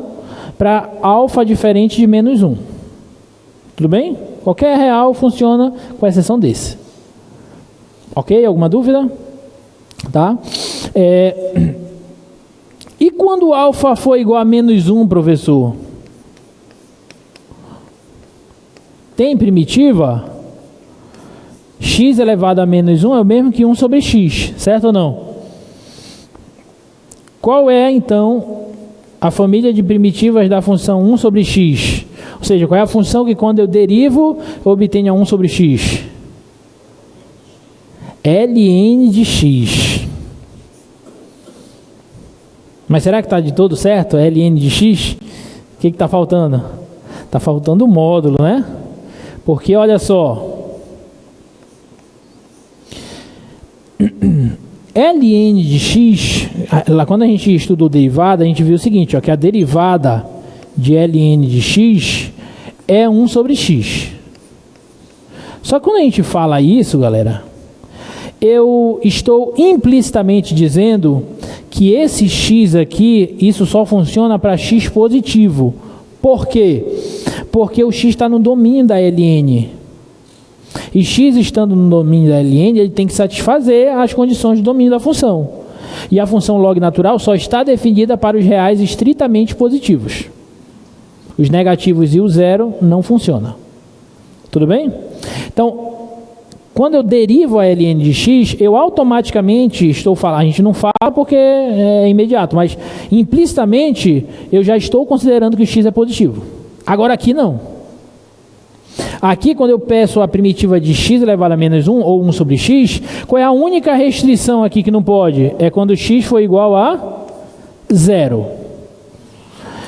Speaker 1: para alfa diferente de menos 1. Tudo bem? Qualquer real funciona com exceção desse. Ok? Alguma dúvida? Tá? E quando alfa for igual a menos 1, professor? Tem primitiva? X elevado a menos 1 é o mesmo que 1 sobre x, certo ou não? Qual é, então, a família de primitivas da função 1 sobre x? Ou seja, qual é a função que quando eu derivo, eu obtenho 1 sobre x? ln de x. Mas será que está de todo certo? ln de x? O que está faltando? Está faltando o módulo, né? Porque, olha só, ln de x, lá quando a gente estudou derivada, a gente viu o seguinte, ó, que a derivada de ln de x é 1 sobre x. Só que quando a gente fala isso, galera, eu estou implicitamente dizendo que esse x aqui, isso só funciona para x positivo. Por quê? Porque o x está no domínio da ln. E x estando no domínio da ln, ele tem que satisfazer as condições do domínio da função. E a função log natural só está definida para os reais estritamente positivos. Os negativos e o zero não funcionam. Tudo bem? Então, quando eu derivo a ln de x, eu automaticamente estou falando, a gente não fala porque é imediato, mas implicitamente eu já estou considerando que o x é positivo. Agora aqui não. Aqui, quando eu peço a primitiva de x elevado a menos 1 ou 1 sobre x, qual é a única restrição aqui que não pode? É quando x for igual a 0.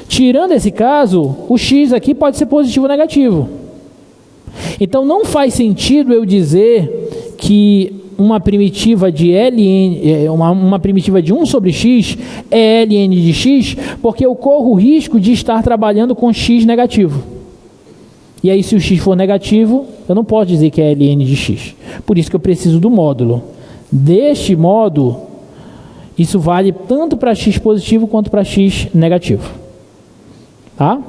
Speaker 1: Tirando esse caso, o x aqui pode ser positivo ou negativo. Então não faz sentido eu dizer que uma primitiva de ln, uma primitiva de 1 sobre x é ln de x, porque eu corro o risco de estar trabalhando com x negativo. E aí, se o x for negativo, eu não posso dizer que é ln de x. Por isso que eu preciso do módulo. Deste modo, isso vale tanto para x positivo quanto para x negativo. Tá?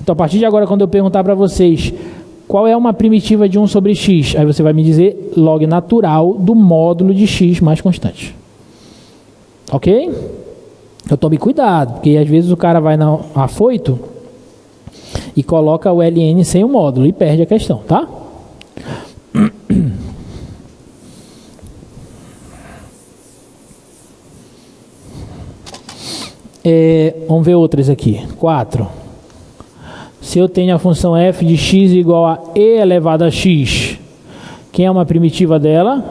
Speaker 1: Então, a partir de agora, quando eu perguntar para vocês qual é uma primitiva de 1 sobre x, aí você vai me dizer log natural do módulo de x mais constante. Ok? Então, tome cuidado, porque às vezes o cara vai na afoito e coloca o ln sem o módulo e perde a questão, tá? Vamos ver outras aqui. 4. Se eu tenho a função f de x igual a e elevado a x, quem é uma primitiva dela?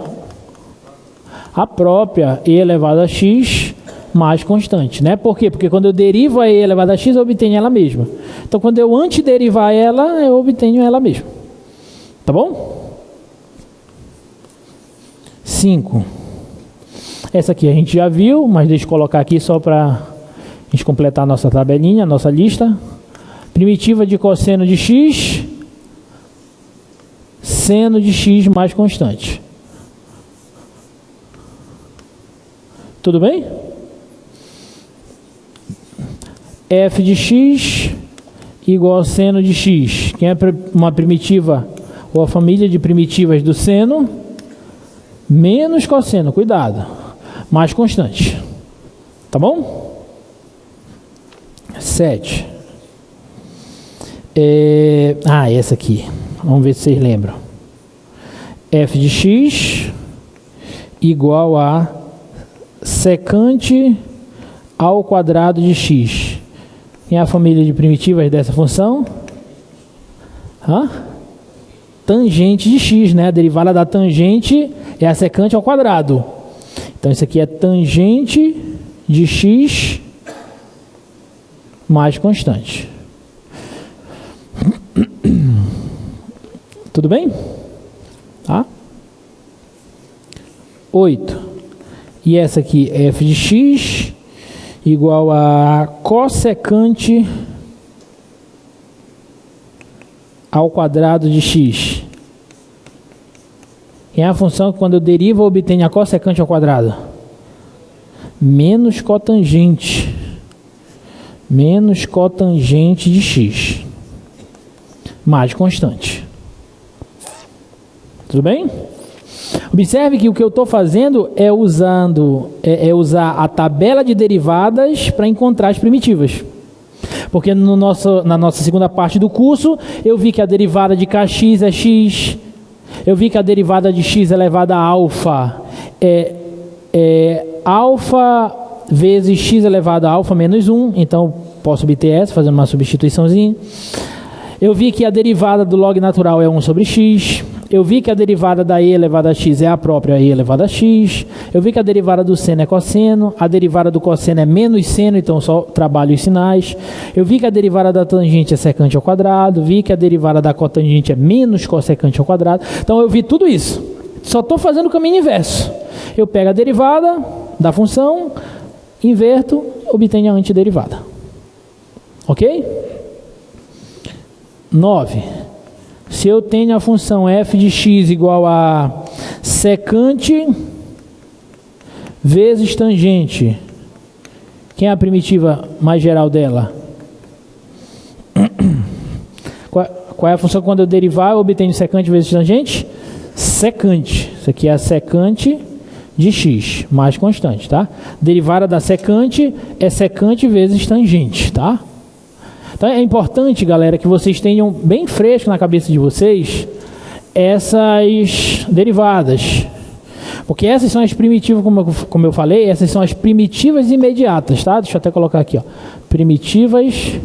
Speaker 1: A própria e elevado a x mais constante, né? Por quê? Porque quando eu derivo a e elevado a x, eu obtenho ela mesma. Então, quando eu antiderivar ela, eu obtenho ela mesma. Tá bom? 5. Essa aqui a gente já viu, mas deixa eu colocar aqui só para a gente completar a nossa tabelinha, a nossa lista. Primitiva de cosseno de x, seno de x mais constante. Tudo bem? F de x igual a seno de x. Quem é uma primitiva ou a família de primitivas do seno menos cosseno, cuidado, mais constante. Tá bom? 7. Essa aqui. Vamos ver se vocês lembram. F de x igual a secante ao quadrado de x. Quem é a família de primitivas dessa função? Tangente de x, né? A derivada da tangente é a secante ao quadrado. Então isso aqui é tangente de x mais constante. Tudo bem? Tá? 8. E essa aqui, f de x igual a cossecante ao quadrado de x. É a função que quando eu derivo eu obtenho a cossecante ao quadrado. Menos cotangente. Menos cotangente de x. Mais constante. Tudo bem? Observe que o que eu estou fazendo é usar a tabela de derivadas para encontrar as primitivas. Porque na nossa segunda parte do curso, eu vi que a derivada de kx é x. Eu vi que a derivada de x elevado a alfa é alfa vezes x elevado a alfa menos 1. Então, posso obter essa fazendo uma substituiçãozinha. Eu vi que a derivada do log natural é 1 sobre x. Eu vi que a derivada da e elevado a x é a própria e elevado a x. Eu vi que a derivada do seno é cosseno. A derivada do cosseno é menos seno, então só trabalho os sinais. Eu vi que a derivada da tangente é secante ao quadrado. Vi que a derivada da cotangente é menos cossecante ao quadrado. Então eu vi tudo isso. Só estou fazendo o caminho inverso. Eu pego a derivada da função, inverto, obtenho a antiderivada. Ok? 9. Se eu tenho a função f de x igual a secante vezes tangente, quem é a primitiva mais geral dela? Qual é a função quando eu derivar eu obtenho secante vezes tangente? Secante. Isso aqui é a secante de x, mais constante, tá? Derivada da secante é secante vezes tangente, tá? Então é importante, galera, que vocês tenham bem fresco na cabeça de vocês essas derivadas. Porque essas são as primitivas, como eu falei, essas são as primitivas imediatas, tá? Deixa eu até colocar aqui, ó. Primitivas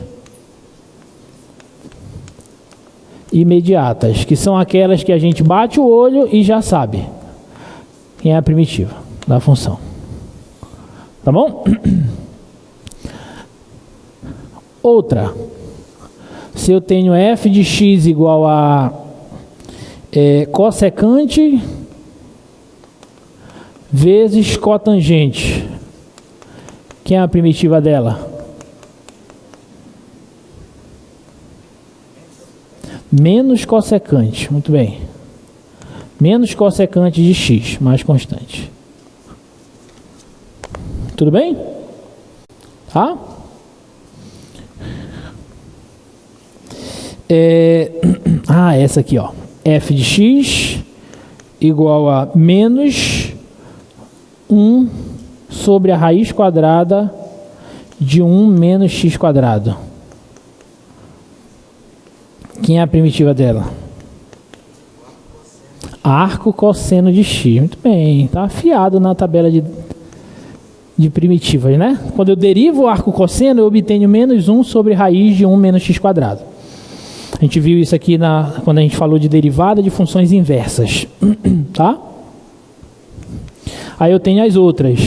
Speaker 1: imediatas, que são aquelas que a gente bate o olho e já sabe quem é a primitiva da função. Tá bom? Outra, se eu tenho f de x igual a cossecante vezes cotangente, quem é a primitiva dela? Menos cossecante, muito bem. Menos cossecante de x, mais constante. Tudo bem? Tá? Essa aqui, ó. F de x igual a menos 1 sobre a raiz quadrada de 1 menos x quadrado. Quem é a primitiva dela? Arco cosseno de x. Muito bem, tá afiado na tabela de primitivas, né? Quando eu derivo o arco cosseno, eu obtenho menos 1 sobre raiz de 1 menos x quadrado. A gente viu isso aqui quando a gente falou de derivada de funções inversas. Tá? Aí eu tenho as outras.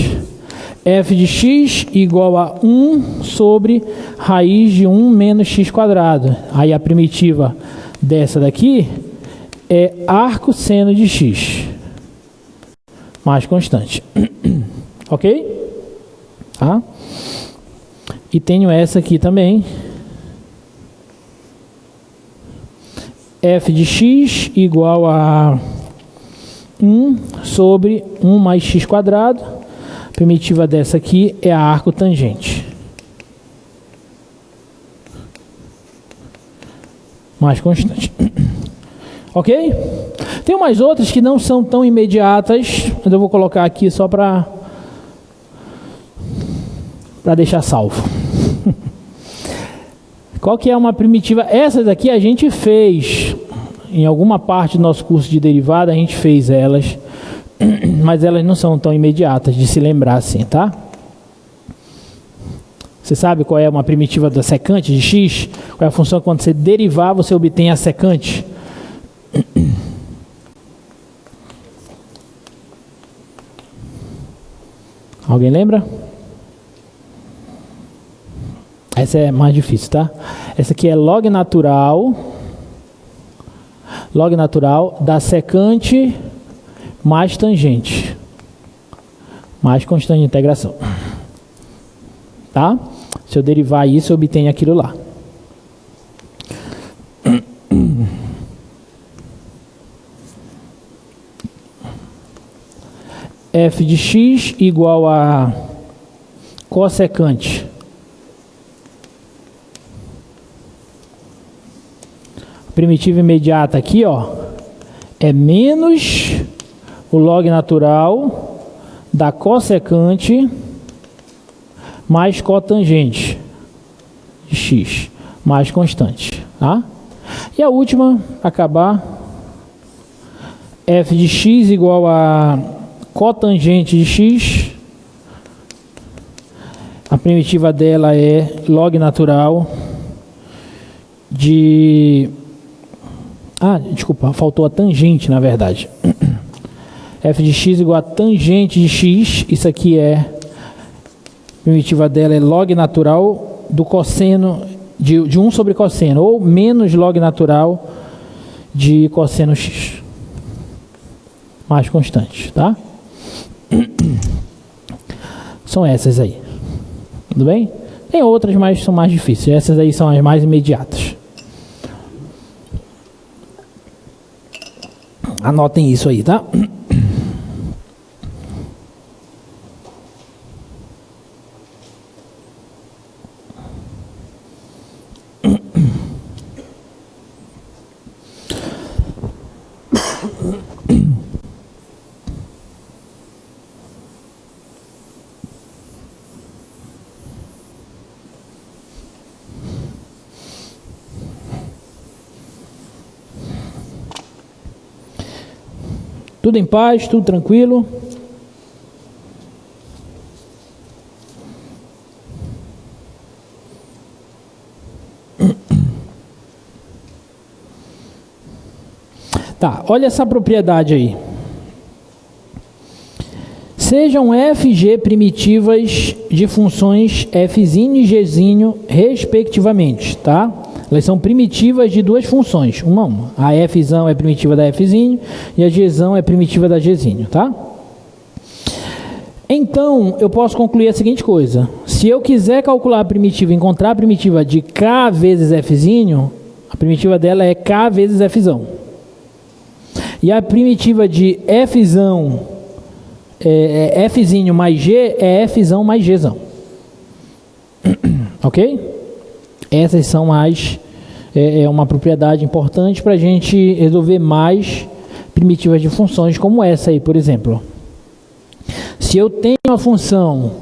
Speaker 1: F de x igual a 1 sobre raiz de 1 menos x quadrado. Aí a primitiva dessa daqui é arco seno de x. Mais constante. Ok? Tá? E tenho essa aqui também. F de x igual a 1 sobre 1 mais x quadrado. A primitiva dessa aqui é a arco tangente. Mais constante. Ok? Tem umas outras que não são tão imediatas, mas eu vou colocar aqui só para deixar salvo. Qual que é uma primitiva? Essas daqui a gente fez, em alguma parte do nosso curso de derivada, a gente fez elas, mas elas não são tão imediatas de se lembrar assim, tá? Você sabe qual é uma primitiva da secante de x? Qual é a função quando você derivar, você obtém a secante? Alguém lembra? Essa é mais difícil, tá? Essa aqui é log natural da secante mais tangente, mais constante de integração. Tá? Se eu derivar isso, eu obtenho aquilo lá. F de x igual a cossecante. Primitiva imediata aqui, ó, é menos o log natural da cossecante mais cotangente de x, mais constante, tá? E a última, acabar, f de x igual a cotangente de x, a primitiva dela é log natural de... desculpa, faltou a tangente, na verdade. F de x igual a tangente de x, isso aqui é, a primitiva dela é log natural do cosseno, de 1 sobre cosseno, ou menos log natural de cosseno x, mais constante, tá? São essas aí, tudo bem? Tem outras, mas são mais difíceis, essas aí são as mais imediatas. Anotem isso aí, tá? Tudo em paz, tudo tranquilo. Tá, olha essa propriedade aí. Sejam f e g primitivas de funções f' e g', respectivamente, tá? Elas são primitivas de duas funções, uma. A f' é primitiva da f' e a g' é primitiva da g', tá? Então, eu posso concluir a seguinte coisa. Se eu quiser calcular a primitiva, encontrar a primitiva de k vezes f', a primitiva dela é k vezes f'. E a primitiva de f' f' mais g é f' mais g'. Ok? Essas são uma propriedade importante para a gente resolver mais primitivas de funções como essa aí, por exemplo. Se eu tenho uma função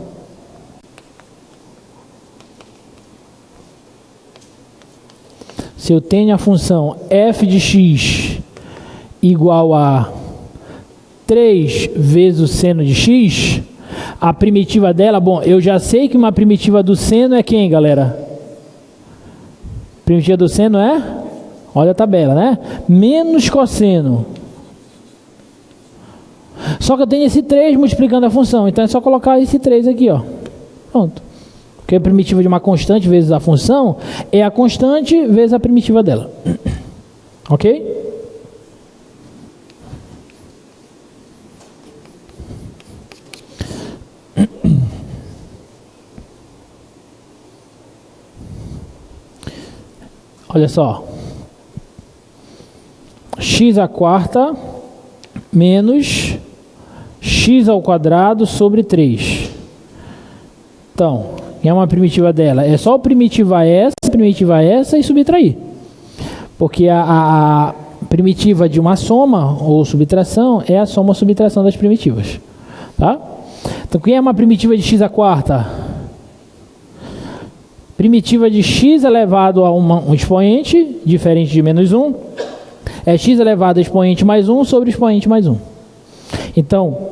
Speaker 1: f de x igual a 3 vezes o seno de x, a primitiva dela, bom, eu já sei que uma primitiva do seno é quem, galera? Primitiva do seno é, olha a tabela, né? Menos cosseno. Só que eu tenho esse 3 multiplicando a função, então é só colocar esse 3 aqui, ó. Pronto. Porque a primitiva de uma constante vezes a função é a constante vezes a primitiva dela. Ok? Olha só, x à quarta menos x ao quadrado sobre 3. Então, é uma primitiva dela. É só primitiva essa e subtrair. Porque a primitiva de uma soma ou subtração é a soma ou subtração das primitivas. Tá? Então, quem é uma primitiva de x à quarta? Primitiva de x elevado a um expoente, diferente de menos 1, é x elevado a expoente mais 1 sobre expoente mais 1. Então,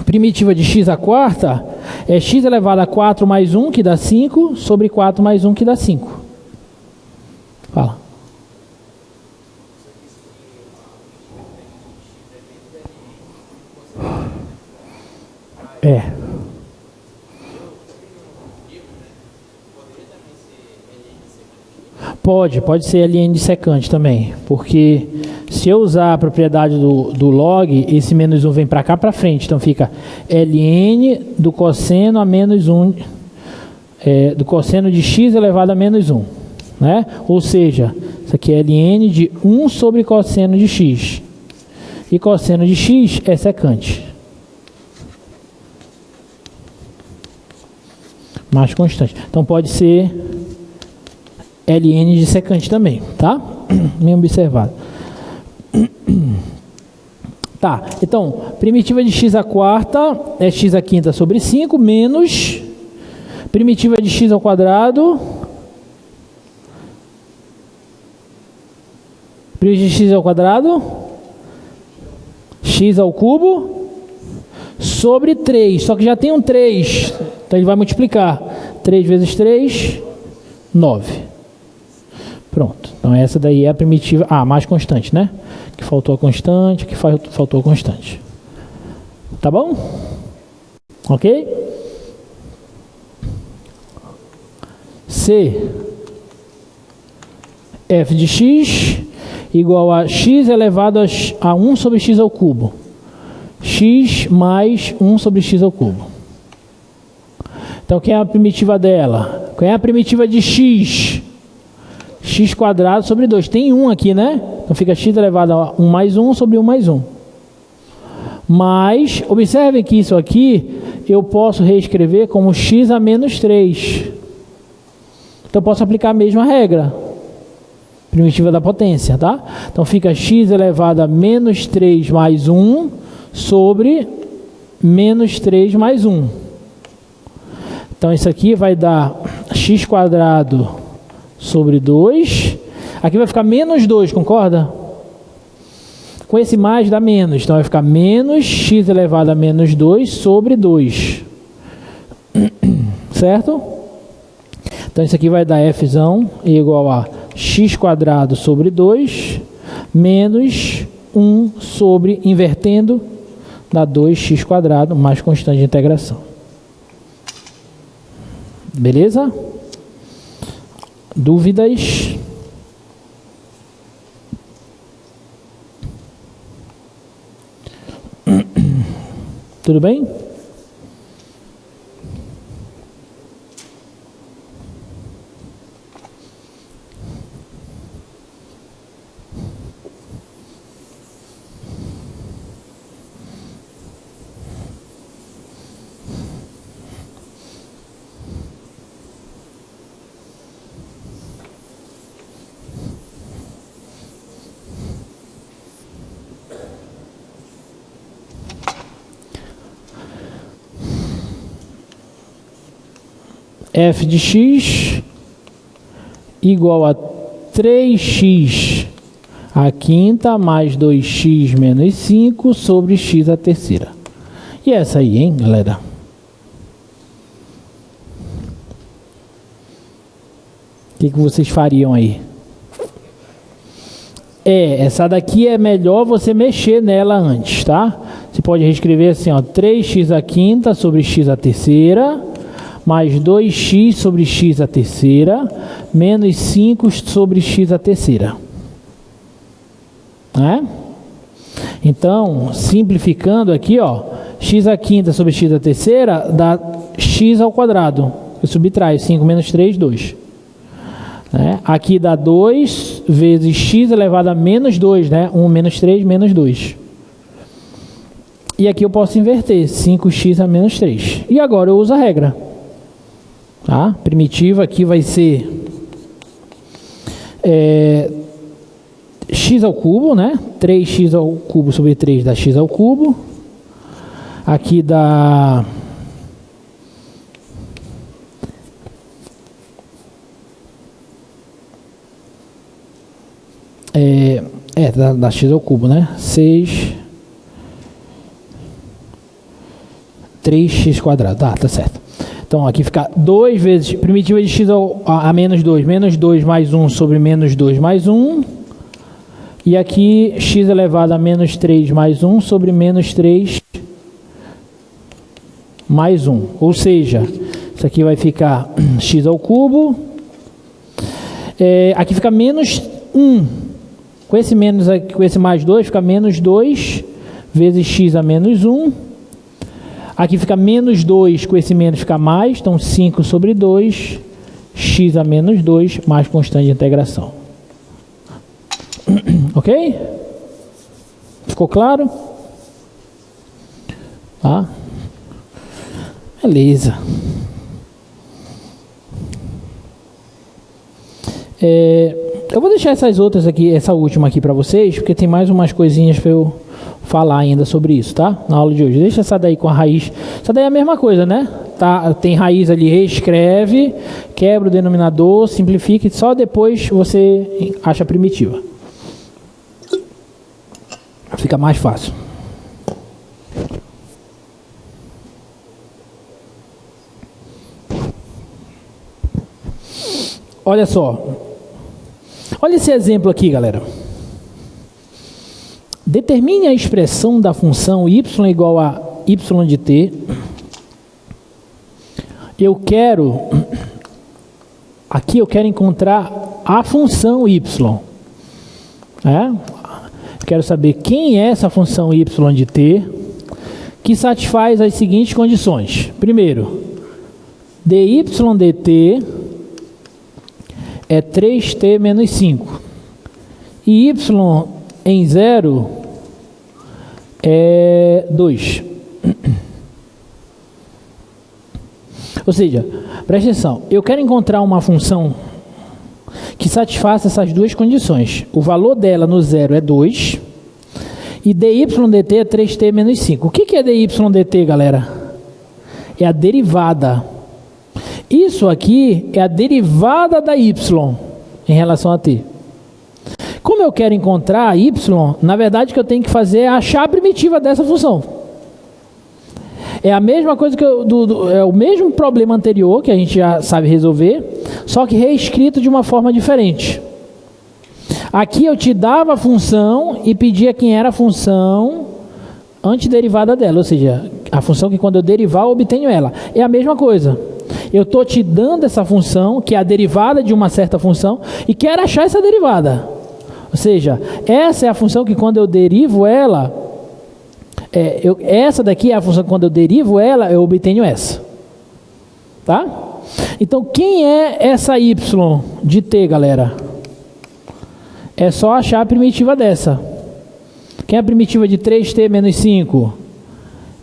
Speaker 1: primitiva de x à quarta é x elevado a 4 mais 1, que dá 5, sobre 4 mais 1, que dá 5. Fala. Pode ser ln de secante também, porque se eu usar a propriedade do log, esse menos 1 vem para cá para frente, então fica ln do cosseno a menos 1, do cosseno de x elevado a menos 1, né? Ou seja, isso aqui é ln de 1 sobre cosseno de x, e cosseno de x é secante, mais constante, então pode ser ln de secante também, tá? Bem observado. Tá, então, primitiva de x à quarta é x à quinta sobre 5, menos primitiva de x ao quadrado, primitiva de x ao quadrado, x ao cubo, sobre 3, só que já tem um 3, então ele vai multiplicar, 3 vezes 3, 9. Pronto, então essa daí é a primitiva, mais constante, né? Que faltou a constante, que faltou a constante. Tá bom? Ok? C, f de x igual a x elevado a 1 sobre x ao cubo. X mais 1 sobre x ao cubo. Então, quem é a primitiva dela? Quem é a primitiva de x? X quadrado sobre 2. Tem 1 aqui, né? Então fica x elevado a 1 mais 1 sobre 1 mais 1. Mas, observem que isso aqui eu posso reescrever como x a menos 3. Então eu posso aplicar a mesma regra. Primitiva da potência, tá? Então fica x elevado a menos 3 mais 1 sobre menos 3 mais 1. Então isso aqui vai dar x quadrado sobre 2, aqui vai ficar menos 2, concorda? Com esse mais dá menos, então vai ficar menos x elevado a menos 2 sobre 2, certo? Então isso aqui vai dar fzão igual a x quadrado sobre 2, menos 1 sobre, invertendo, dá 2x quadrado, mais constante de integração. Beleza? Dúvidas? Tudo bem? F de x igual a 3x à quinta mais 2x menos 5 sobre x à terceira. E essa aí, hein, galera? O que vocês fariam aí? Essa daqui é melhor você mexer nela antes, tá? Você pode reescrever assim, ó, 3x à quinta sobre x à terceira, mais 2x sobre x à terceira, menos 5 sobre x à terceira. Né? Então, simplificando aqui, ó, x à quinta sobre x à terceira dá x ao quadrado. Eu subtraio 5 menos 3, 2. Né? Aqui dá 2 vezes x elevado a menos 2, né? 1 menos 3, menos 2. E aqui eu posso inverter, 5x a menos 3. E agora eu uso a regra. Tá? Primitiva aqui vai ser x ao cubo, né? 3x ao cubo sobre 3 dá x ao cubo. Aqui dá... dá x ao cubo, né? 3x quadrado. Tá certo. Então, aqui fica 2 vezes primitiva de x a menos 2. Menos 2 mais 1 sobre menos 2 mais 1. E aqui, x elevado a menos 3 mais 1 sobre menos 3 mais 1. Ou seja, isso aqui vai ficar x ao cubo. Aqui fica menos 1. Com esse menos aqui, com esse mais 2, fica menos 2 vezes x a menos 1. Aqui fica menos 2, com esse menos fica mais, então 5 sobre 2, x a menos 2, mais constante de integração. Ok? Ficou claro? Tá? Beleza. Eu vou deixar essas outras aqui, essa última aqui para vocês, porque tem mais umas coisinhas para eu falar ainda sobre isso, tá? Na aula de hoje. Deixa essa daí com a raiz. Essa daí é a mesma coisa, né? Tá, tem raiz ali, reescreve, quebra o denominador, simplifica e só depois você acha a primitiva. Fica mais fácil. Olha só. Olha esse exemplo aqui, galera. Determine a expressão da função y igual a y de t. Aqui eu quero encontrar a função y. Quero saber quem é essa função y de t que satisfaz as seguintes condições. Primeiro, dy dt é 3t menos 5. E y em 0 é 2. Ou seja, preste atenção, eu quero encontrar uma função que satisfaça essas duas condições. O valor dela no 0 é 2 e dy dt é 3t menos 5. O que é dy dt, galera? É a derivada. Isso aqui é a derivada da y em relação a t. Como eu quero encontrar y, na verdade o que eu tenho que fazer é achar a primitiva dessa função. É a mesma coisa que é o mesmo problema anterior que a gente já sabe resolver, só que reescrito de uma forma diferente. Aqui eu te dava a função e pedia quem era a função antiderivada dela, ou seja, a função que quando eu derivar eu obtenho ela. É a mesma coisa. Eu estou te dando essa função, que é a derivada de uma certa função, e quero achar essa derivada. Ou seja, essa é a função que quando eu derivo ela, essa daqui é a função que quando eu derivo ela, eu obtenho essa. Tá? Então, quem é essa y de t, galera? É só achar a primitiva dessa. Quem é a primitiva de 3t menos 5?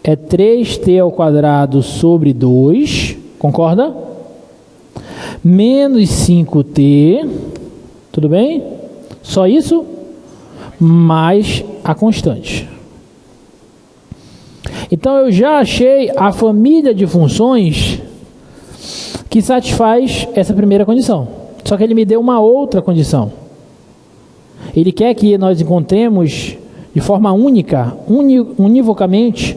Speaker 1: É 3t ao quadrado sobre 2, concorda? Menos 5t, tudo bem? Só isso, mais a constante. Então eu já achei a família de funções que satisfaz essa primeira condição. Só que ele me deu uma outra condição. Ele quer que nós encontremos de forma única, univocamente,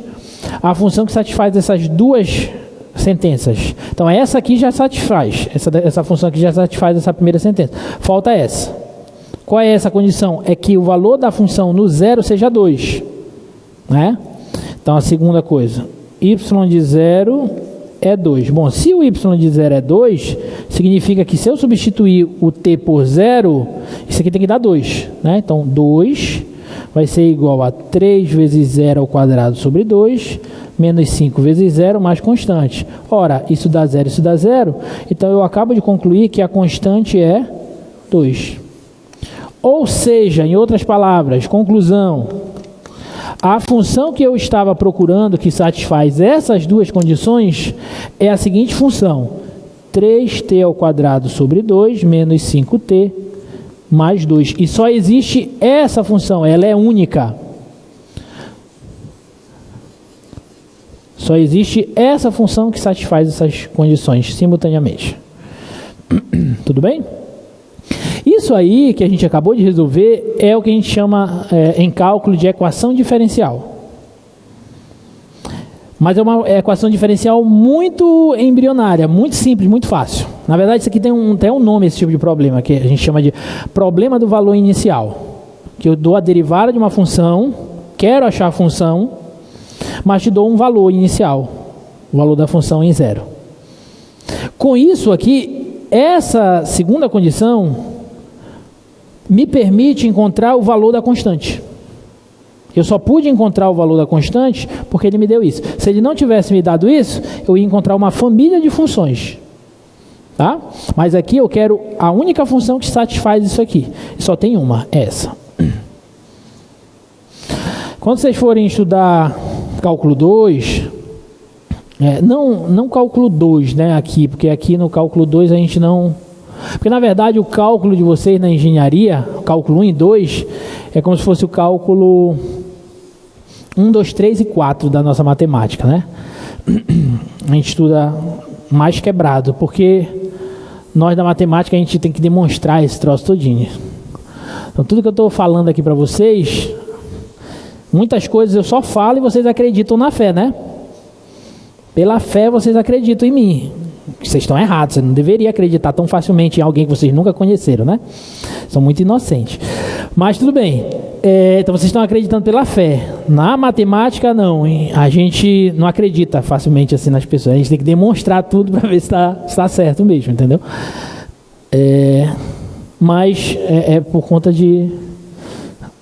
Speaker 1: a função que satisfaz essas duas sentenças. Então essa aqui já satisfaz, essa função aqui já satisfaz essa primeira sentença. Falta essa. Qual é essa condição? É que o valor da função no 0 seja 2. Né? Então a segunda coisa, y de 0 é 2. Bom, se o y de 0 é 2, significa que se eu substituir o t por 0, isso aqui tem que dar 2. Né? Então 2 vai ser igual a 3 vezes 0 ao quadrado sobre 2, menos 5 vezes 0 mais constante. Ora, isso dá 0, isso dá 0. Então eu acabo de concluir que a constante é 2. Ou seja, em outras palavras, conclusão, a função que eu estava procurando, que satisfaz essas duas condições, é a seguinte função: 3t ao quadrado sobre 2, menos 5t, mais 2. E só existe essa função, ela é única. Só existe essa função que satisfaz essas condições simultaneamente. Tudo bem? Isso aí que a gente acabou de resolver é o que a gente chama em cálculo de equação diferencial. Mas é uma equação diferencial muito embrionária, muito simples, muito fácil. Na verdade, isso aqui tem um nome, esse tipo de problema, que a gente chama de problema do valor inicial. Que eu dou a derivada de uma função, quero achar a função, mas te dou um valor inicial, o valor da função em 0. Com isso aqui, essa segunda condição me permite encontrar o valor da constante. Eu só pude encontrar o valor da constante porque ele me deu isso. Se ele não tivesse me dado isso, eu ia encontrar uma família de funções. Tá? Mas aqui eu quero a única função que satisfaz isso aqui. Só tem uma, essa. Quando vocês forem estudar cálculo 2, não cálculo 2, né, aqui, porque aqui no cálculo 2 a gente não... Porque na verdade o cálculo de vocês na engenharia, o cálculo 1 e 2, é como se fosse o cálculo 1, 2, 3 e 4 da nossa matemática, né? A gente estuda mais quebrado, porque nós da matemática a gente tem que demonstrar esse troço todinho. Então tudo que eu estou falando aqui para vocês, muitas coisas eu só falo e vocês acreditam na fé, né? Pela fé vocês acreditam em mim. Vocês estão errados, você não deveria acreditar tão facilmente em alguém que vocês nunca conheceram, né? São muito inocentes. Mas tudo bem. Então vocês estão acreditando pela fé. Na matemática, não. A gente não acredita facilmente assim nas pessoas. A gente tem que demonstrar tudo para ver se está certo mesmo, entendeu? Mas é por conta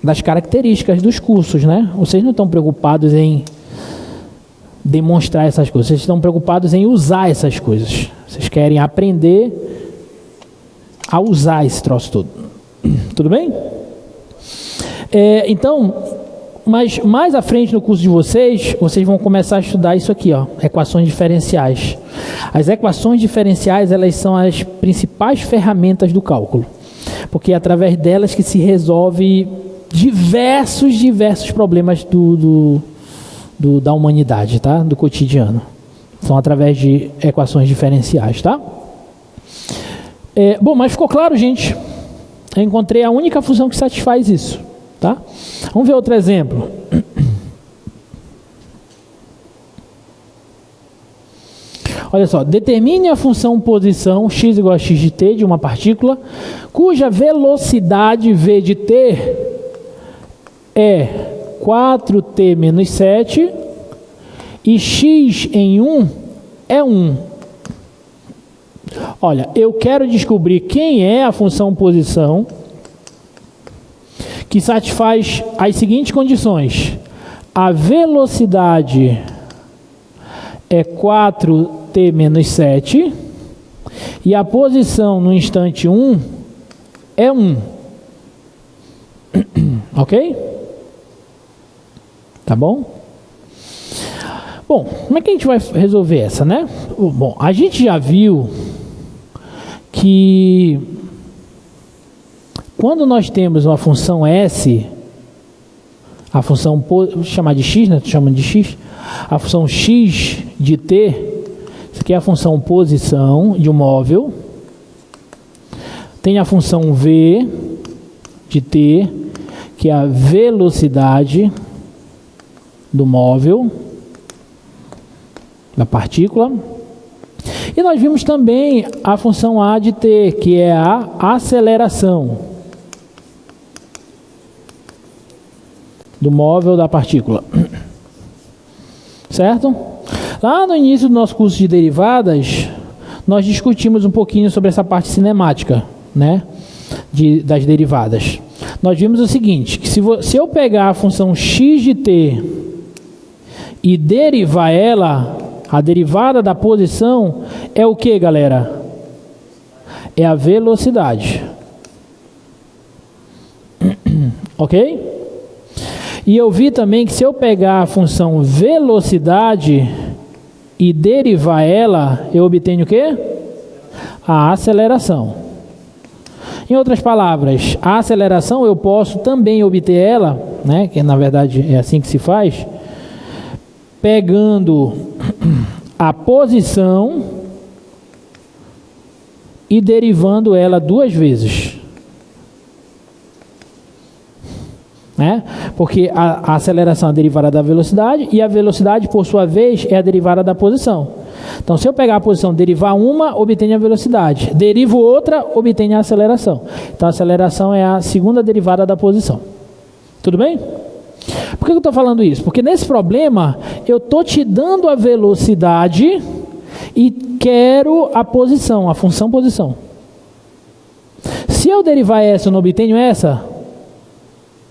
Speaker 1: das características dos cursos, né? Vocês não estão preocupados em demonstrar essas coisas, vocês estão preocupados em usar essas coisas. Vocês querem aprender a usar esse troço todo. Tudo bem? Então, mas mais à frente no curso de vocês vão começar a estudar isso aqui, ó, equações diferenciais. As equações diferenciais, elas são as principais ferramentas do cálculo, porque é através delas que se resolve diversos problemas da humanidade, tá? Do cotidiano. São através de equações diferenciais, tá? Bom, mas ficou claro, gente? Eu encontrei a única função que satisfaz isso, tá? Vamos ver outro exemplo. Olha só, determine a função posição x igual a x de t de uma partícula, cuja velocidade v de t é 4t menos 7 e x em 1 é 1. Olha, eu quero descobrir quem é a função posição que satisfaz as seguintes condições. A velocidade é 4t menos 7 e a posição no instante 1 é 1. Ok? Tá bom? Bom, como é que a gente vai resolver essa, né? Bom, a gente já viu que quando nós temos uma função S, a função, vou chamar de x, né? Estou chamando de x. A função x de t, isso aqui é a função posição de um móvel. Tem a função v de t, que é a velocidade do móvel, da partícula. E nós vimos também a função a de t, que é a aceleração do móvel da partícula. Certo? Lá no início do nosso curso de derivadas, nós discutimos um pouquinho sobre essa parte cinemática, né, das derivadas. Nós vimos o seguinte, que se eu pegar a função x de t e derivar ela, a derivada da posição é o que, galera? É a velocidade. Ok? E eu vi também que se eu pegar a função velocidade e derivar ela, eu obtenho o quê? A aceleração. Em outras palavras, a aceleração eu posso também obter ela, né, que na verdade é assim que se faz, pegando a posição e derivando ela duas vezes. Né? Porque a aceleração é a derivada da velocidade e a velocidade, por sua vez, é a derivada da posição. Então, se eu pegar a posição, derivar uma, obtenho a velocidade. Derivo outra, obtenho a aceleração. Então, a aceleração é a segunda derivada da posição. Tudo bem? Por que eu estou falando isso? Porque nesse problema, eu estou te dando a velocidade e quero a posição, a função posição. Se eu derivar essa, eu não obtenho essa?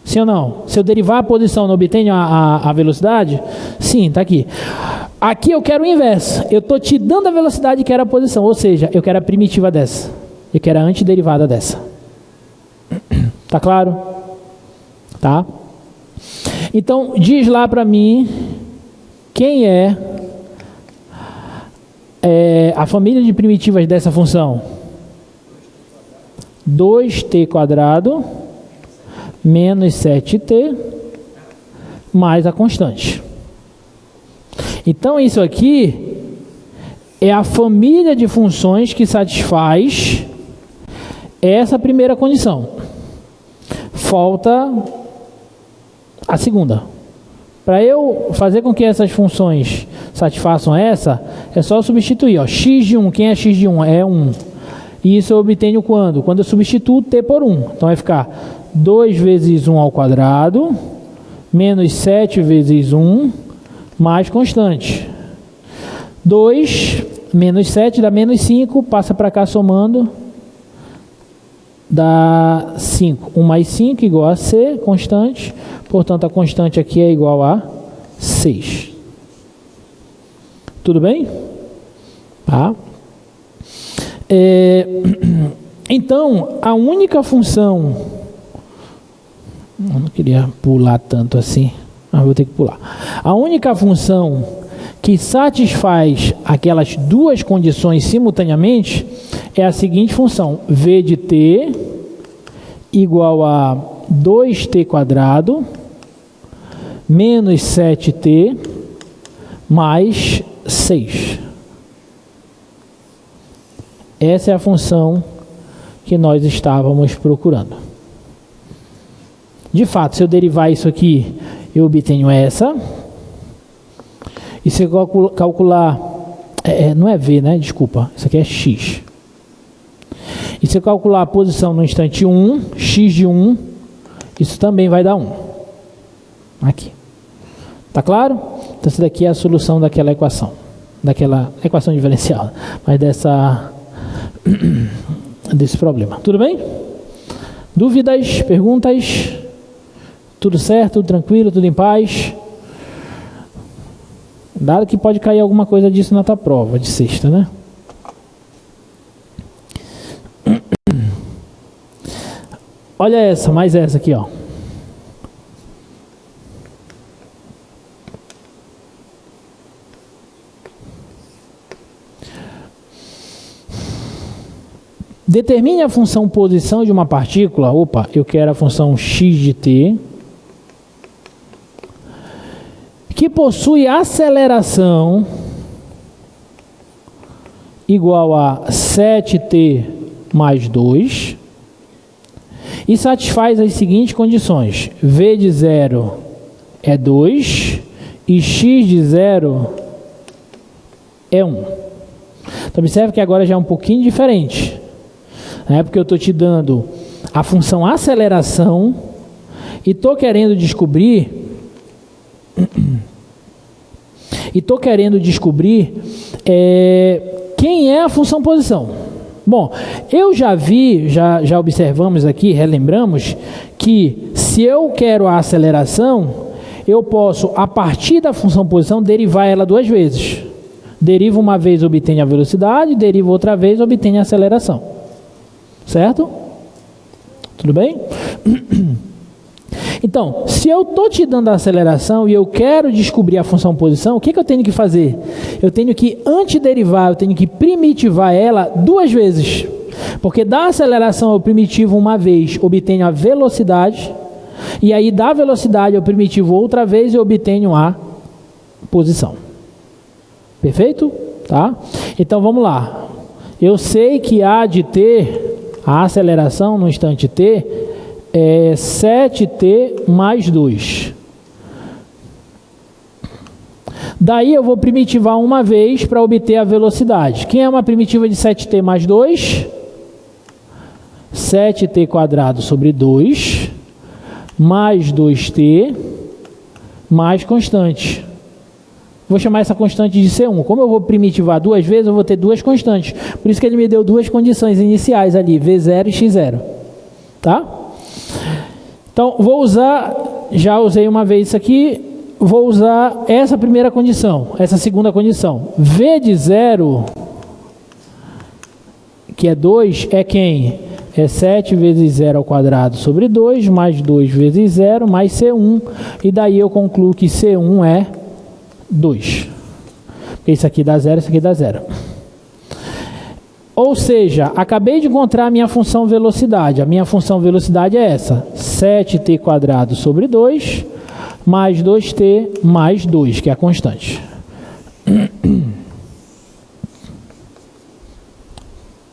Speaker 1: Sim ou não? Se eu derivar a posição, não obtenho a velocidade? Sim, está aqui. Aqui eu quero o inverso. Eu estou te dando a velocidade e quero a posição. Ou seja, eu quero a primitiva dessa. Eu quero a antiderivada dessa. Tá claro? Tá? Então, diz lá para mim quem é a família de primitivas dessa função. 2t² menos 7t mais a constante. Então, isso aqui é a família de funções que satisfaz essa primeira condição. Falta a segunda. Para eu fazer com que essas funções satisfaçam essa, é só substituir. Ó, x de 1, quem é x de 1? É 1. E isso eu obtenho quando? Quando eu substituo t por 1. Então vai ficar 2 vezes 1 ao quadrado, menos 7 vezes 1, mais constante. 2 menos 7 dá menos 5, passa para cá somando, dá 5. 1 mais 5 igual a c, constante. Portanto, a constante aqui é igual a 6. Tudo bem? Tá? Então, a única função... Eu não queria pular tanto assim, mas vou ter que pular. A única função que satisfaz aquelas duas condições simultaneamente é a seguinte função: v de t igual a 2t² menos 7t mais 6. Essa é a função que nós estávamos procurando. De fato, se eu derivar isso aqui, eu obtenho essa. E se eu calcular... não é v, né? Desculpa. Isso aqui é x. E se eu calcular a posição no instante 1, x de 1, isso também vai dar 1. Aqui. Tá claro? Então, essa daqui é a solução daquela equação. Daquela equação diferencial. Mas desse problema. Tudo bem? Dúvidas? Perguntas? Tudo certo? Tudo tranquilo? Tudo em paz? Dado que pode cair alguma coisa disso na tua prova de sexta, né? Olha essa, mais essa aqui, ó. Determine a função posição de uma partícula. Opa, eu quero a função x de t, que possui aceleração igual a 7t mais 2 e satisfaz as seguintes condições: v de 0 é 2 e x de 0 é 1. Então observe que agora já é um pouquinho diferente. Porque eu estou te dando a função aceleração e estou querendo descobrir quem é a função posição. Bom, eu já vi, já observamos aqui, relembramos, que se eu quero a aceleração, eu posso, a partir da função posição, derivar ela duas vezes. Derivo uma vez, obtenho a velocidade, derivo outra vez, obtenho a aceleração. Certo? Tudo bem? Então, se eu estou te dando a aceleração e eu quero descobrir a função posição, o que eu tenho que fazer? Eu tenho que antiderivar, eu tenho que primitivar ela duas vezes. Porque da aceleração ao primitivo uma vez obtenho a velocidade, e aí da velocidade ao primitivo outra vez eu obtenho a posição. Perfeito? Tá? Então vamos lá. Eu sei que há de ter a aceleração no instante t é 7t mais 2. Daí eu vou primitivar uma vez para obter a velocidade. Quem é uma primitiva de 7t mais 2? 7t quadrado sobre 2, mais 2t, mais constante. Vou chamar essa constante de C1. Como eu vou primitivar duas vezes, eu vou ter duas constantes. Por isso que ele me deu duas condições iniciais ali, V0 e X0. Tá? Então, vou usar, já usei uma vez isso aqui, vou usar essa primeira condição, essa segunda condição. V de 0, que é 2, é quem? É 7 vezes 0 ao quadrado sobre 2, mais 2 vezes 0, mais C1. E daí eu concluo que C1 é 2. Porque isso aqui dá 0, isso aqui dá 0. Ou seja, acabei de encontrar a minha função velocidade. A minha função velocidade é essa. 7t quadrado sobre 2, mais 2t mais 2, que é a constante.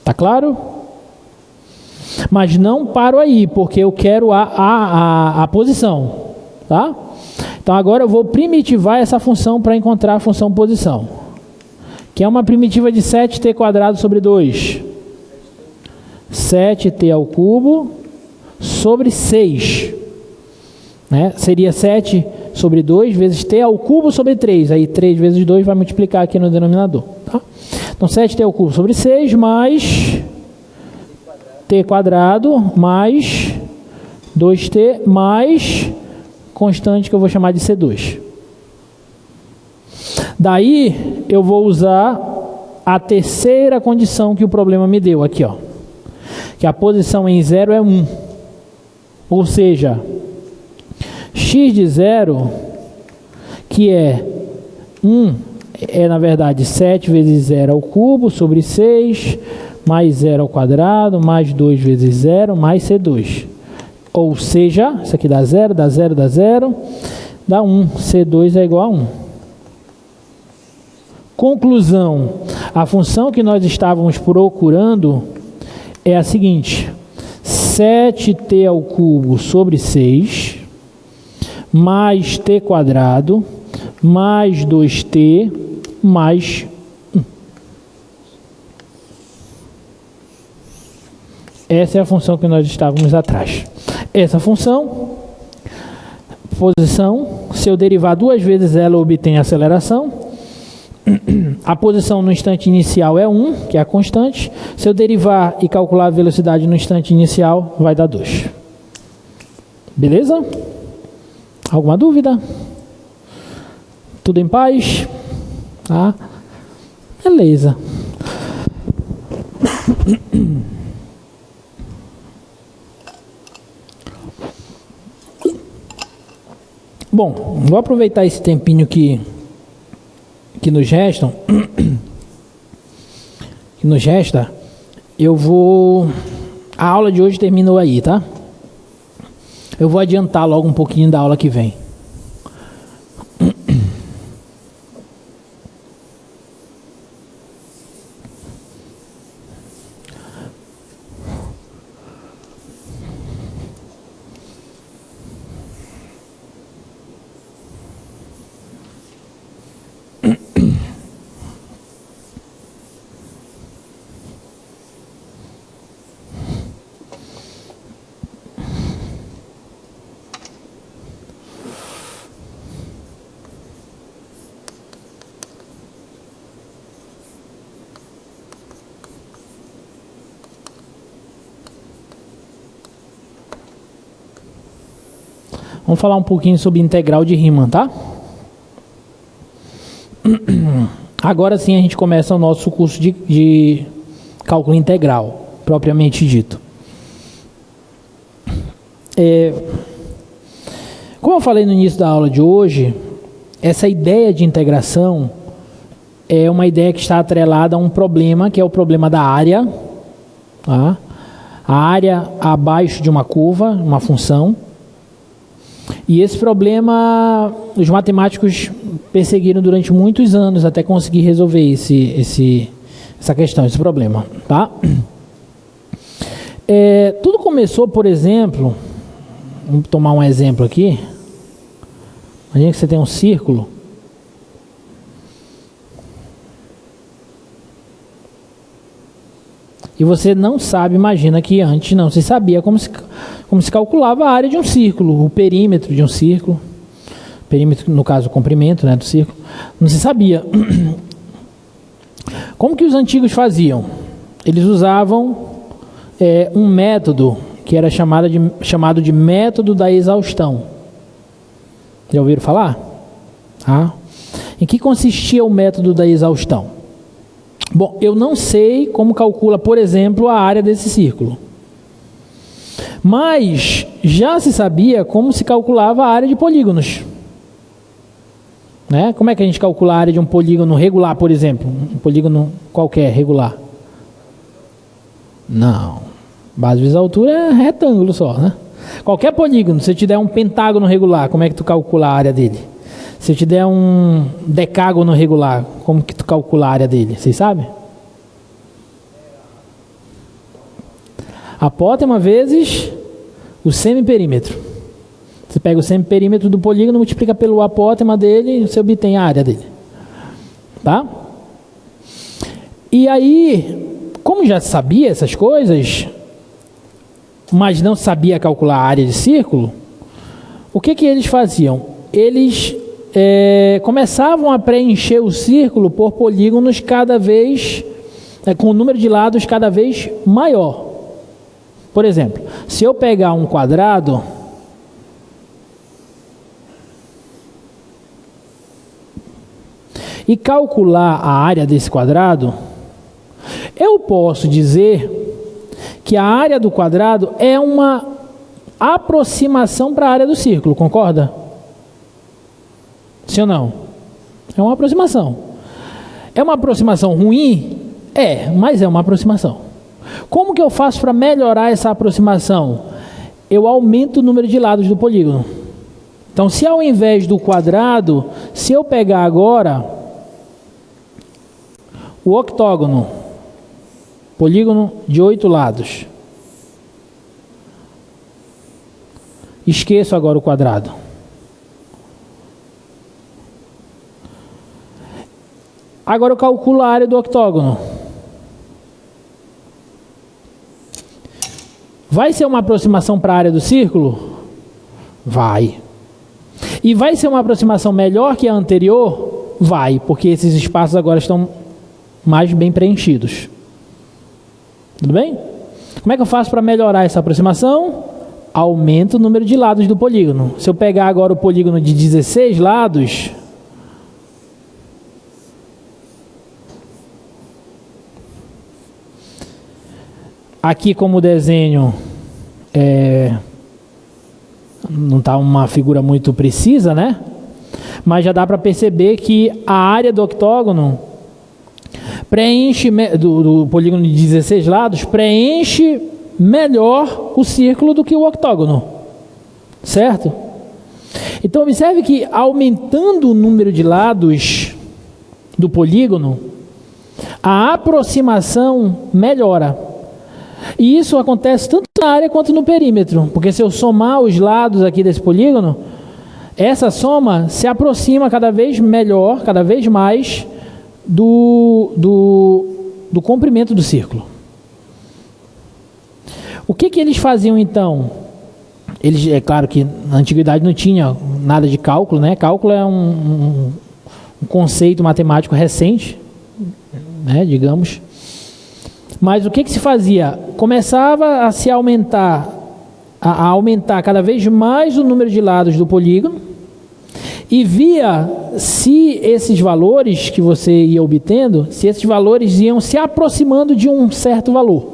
Speaker 1: Tá claro? Mas não paro aí, porque eu quero a posição. Tá? Então agora eu vou primitivar essa função para encontrar a função posição, que é uma primitiva de 7t quadrado sobre 2. 7t ao cubo sobre 6. Né? Seria 7 sobre 2 vezes t ao cubo sobre 3. Aí 3 vezes 2 vai multiplicar aqui no denominador. Tá? Então 7t ao cubo sobre 6 mais t quadrado mais 2t mais constante que eu vou chamar de C2. Daí eu vou usar a terceira condição que o problema me deu aqui, ó, que a posição em 0 é 1. Ou seja, x de 0, que é 1, é na verdade 7 vezes 0 ao cubo sobre 6, mais 0 ao quadrado, mais 2 vezes 0, mais C2. Ou seja, isso aqui dá 0, dá 0, dá 0, dá 1. C2 é igual a 1. Conclusão. A função que nós estávamos procurando é a seguinte. 7t ao cubo sobre 6, mais t quadrado, mais 2t, mais 1. Essa é a função que nós estávamos atrás. Essa função, posição, se eu derivar duas vezes ela, eu obtenho a aceleração. A posição no instante inicial é 1, que é a constante. Se eu derivar e calcular a velocidade no instante inicial, vai dar 2. Beleza? Alguma dúvida? Tudo em paz? Tá? Beleza. Bom, vou aproveitar esse tempinho que nos restam, que nos resta. A aula de hoje terminou aí, tá? Eu vou adiantar logo um pouquinho da aula que vem. Vamos falar um pouquinho sobre integral de Riemann, tá? Agora sim a gente começa o nosso curso de cálculo integral, propriamente dito. Como eu falei no início da aula de hoje, essa ideia de integração é uma ideia que está atrelada a um problema, que é o problema da área, tá? A área abaixo de uma curva, uma função. E esse problema os matemáticos perseguiram durante muitos anos até conseguir resolver essa questão, esse problema, tá? Tudo começou, por exemplo, vamos tomar um exemplo aqui. Imagina que você tem um círculo. E você não sabe, imagina que antes não se sabia como se calculava a área de um círculo, o perímetro de um círculo. Perímetro, no caso, o comprimento, né, do círculo. Não se sabia. Como que os antigos faziam? Eles usavam um método que era chamado de método da exaustão. Já ouviram falar? Em que consistia o método da exaustão? Bom, eu não sei como calcula, por exemplo, a área desse círculo. Mas já se sabia como se calculava a área de polígonos. Né? Como é que a gente calcula a área de um polígono regular, por exemplo? Um polígono qualquer, regular. Não. Base vezes altura é retângulo só, né? Qualquer polígono, se eu te der um pentágono regular, como é que tu calcula a área dele? Se eu te der um decágono regular, como que tu calcula a área dele? Vocês sabem? Apótema vezes o semiperímetro. Você pega o semiperímetro do polígono, multiplica pelo apótema dele, você obtém a área dele. Tá? E aí, como já sabia essas coisas, mas não sabia calcular a área de círculo, o que eles faziam? Eles começavam a preencher o círculo por polígonos cada vez, com o número de lados cada vez maior. Por exemplo, se eu pegar um quadrado e calcular a área desse quadrado, eu posso dizer que a área do quadrado é uma aproximação para a área do círculo, concorda? Sim ou não? É uma aproximação. É uma aproximação ruim? Mas é uma aproximação. Como que eu faço para melhorar essa aproximação? Eu aumento o número de lados do polígono. Então, se ao invés do quadrado, se eu pegar agora o octógono, polígono de 8 lados, esqueço agora o quadrado. Agora eu calculo a área do octógono. Vai ser uma aproximação para a área do círculo? Vai. E vai ser uma aproximação melhor que a anterior? Vai, porque esses espaços agora estão mais bem preenchidos. Tudo bem? Como é que eu faço para melhorar essa aproximação? Aumento o número de lados do polígono. Se eu pegar agora o polígono de 16 lados, aqui como o desenho não está uma figura muito precisa, né? Mas já dá para perceber que a área do octógono preenche, do polígono de 16 lados, preenche melhor o círculo do que o octógono. Certo? Então observe que aumentando o número de lados do polígono, a aproximação melhora. E isso acontece tanto na área quanto no perímetro, porque se eu somar os lados aqui desse polígono, essa soma se aproxima cada vez melhor, cada vez mais do comprimento do círculo. O que eles faziam então? É claro que na antiguidade não tinha nada de cálculo, né? Cálculo é um conceito matemático recente, né, digamos. Mas o que se fazia? Começava a se aumentar, a aumentar cada vez mais o número de lados do polígono e via se esses valores que você ia obtendo, se esses valores iam se aproximando de um certo valor.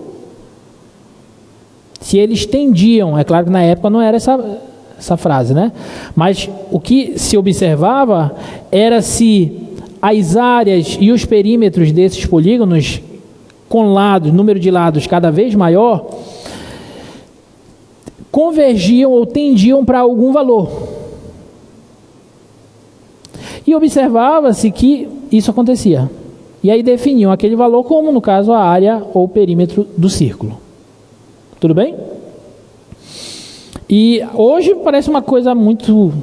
Speaker 1: Se eles tendiam, é claro que na época não era essa frase, né? Mas o que se observava era se as áreas e os perímetros desses polígonos com lados, número de lados cada vez maior, convergiam ou tendiam para algum valor. E observava-se que isso acontecia. E aí definiam aquele valor como, no caso, a área ou perímetro do círculo. Tudo bem? E hoje parece uma coisa muito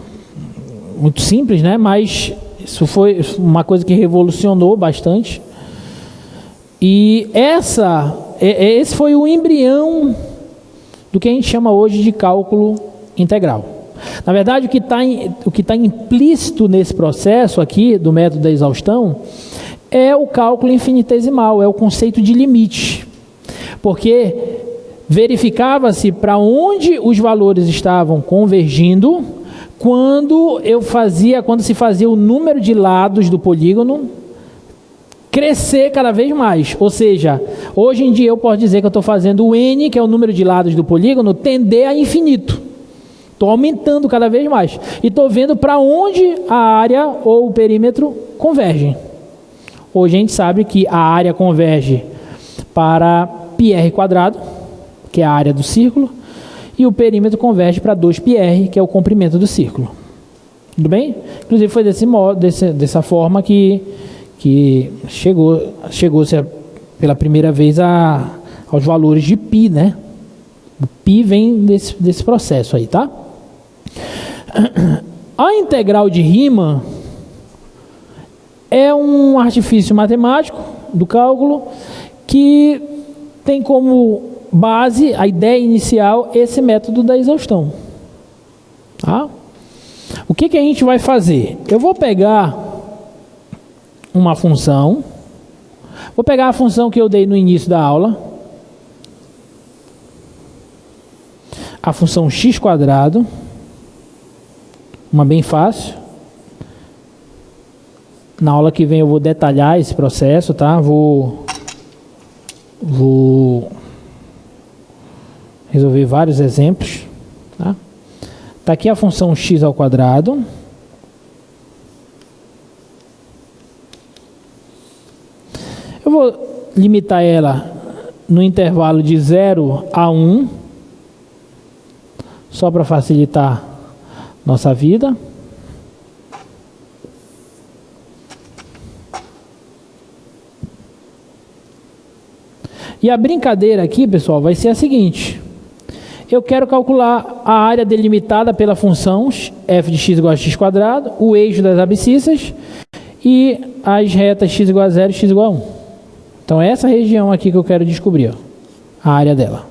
Speaker 1: simples, né? Mas isso foi uma coisa que revolucionou bastante. E esse foi o embrião do que a gente chama hoje de cálculo integral. Na verdade, o que está implícito nesse processo aqui do método da exaustão é o cálculo infinitesimal, é o conceito de limite. Porque verificava-se para onde os valores estavam convergindo quando se fazia o número de lados do polígono crescer cada vez mais. Ou seja, hoje em dia eu posso dizer que eu estou fazendo o n, que é o número de lados do polígono, tender a infinito. Estou aumentando cada vez mais. E estou vendo para onde a área ou o perímetro convergem. Hoje a gente sabe que a área converge para πr², que é a área do círculo, e o perímetro converge para 2πr, que é o comprimento do círculo. Tudo bem? Inclusive foi dessa forma que chegou-se pela primeira vez aos valores de π, né? O π vem desse processo aí, tá? A integral de Riemann é um artifício matemático do cálculo que tem como base, a ideia inicial, esse método da exaustão. Tá? O que a gente vai fazer? Eu vou pegar uma função, vou pegar a função que eu dei no início da aula, a função x², uma bem fácil. Na aula que vem eu vou detalhar esse processo, tá? Vou resolver vários exemplos, tá? Tá aqui a função x². Eu vou limitar ela no intervalo de 0 a 1, só para facilitar nossa vida. E a brincadeira aqui, pessoal, vai ser a seguinte. Eu quero calcular a área delimitada pela função f de x igual a x², o eixo das abscissas e as retas x igual a 0 e x igual a 1. Então é essa região aqui que eu quero descobrir, ó, a área dela.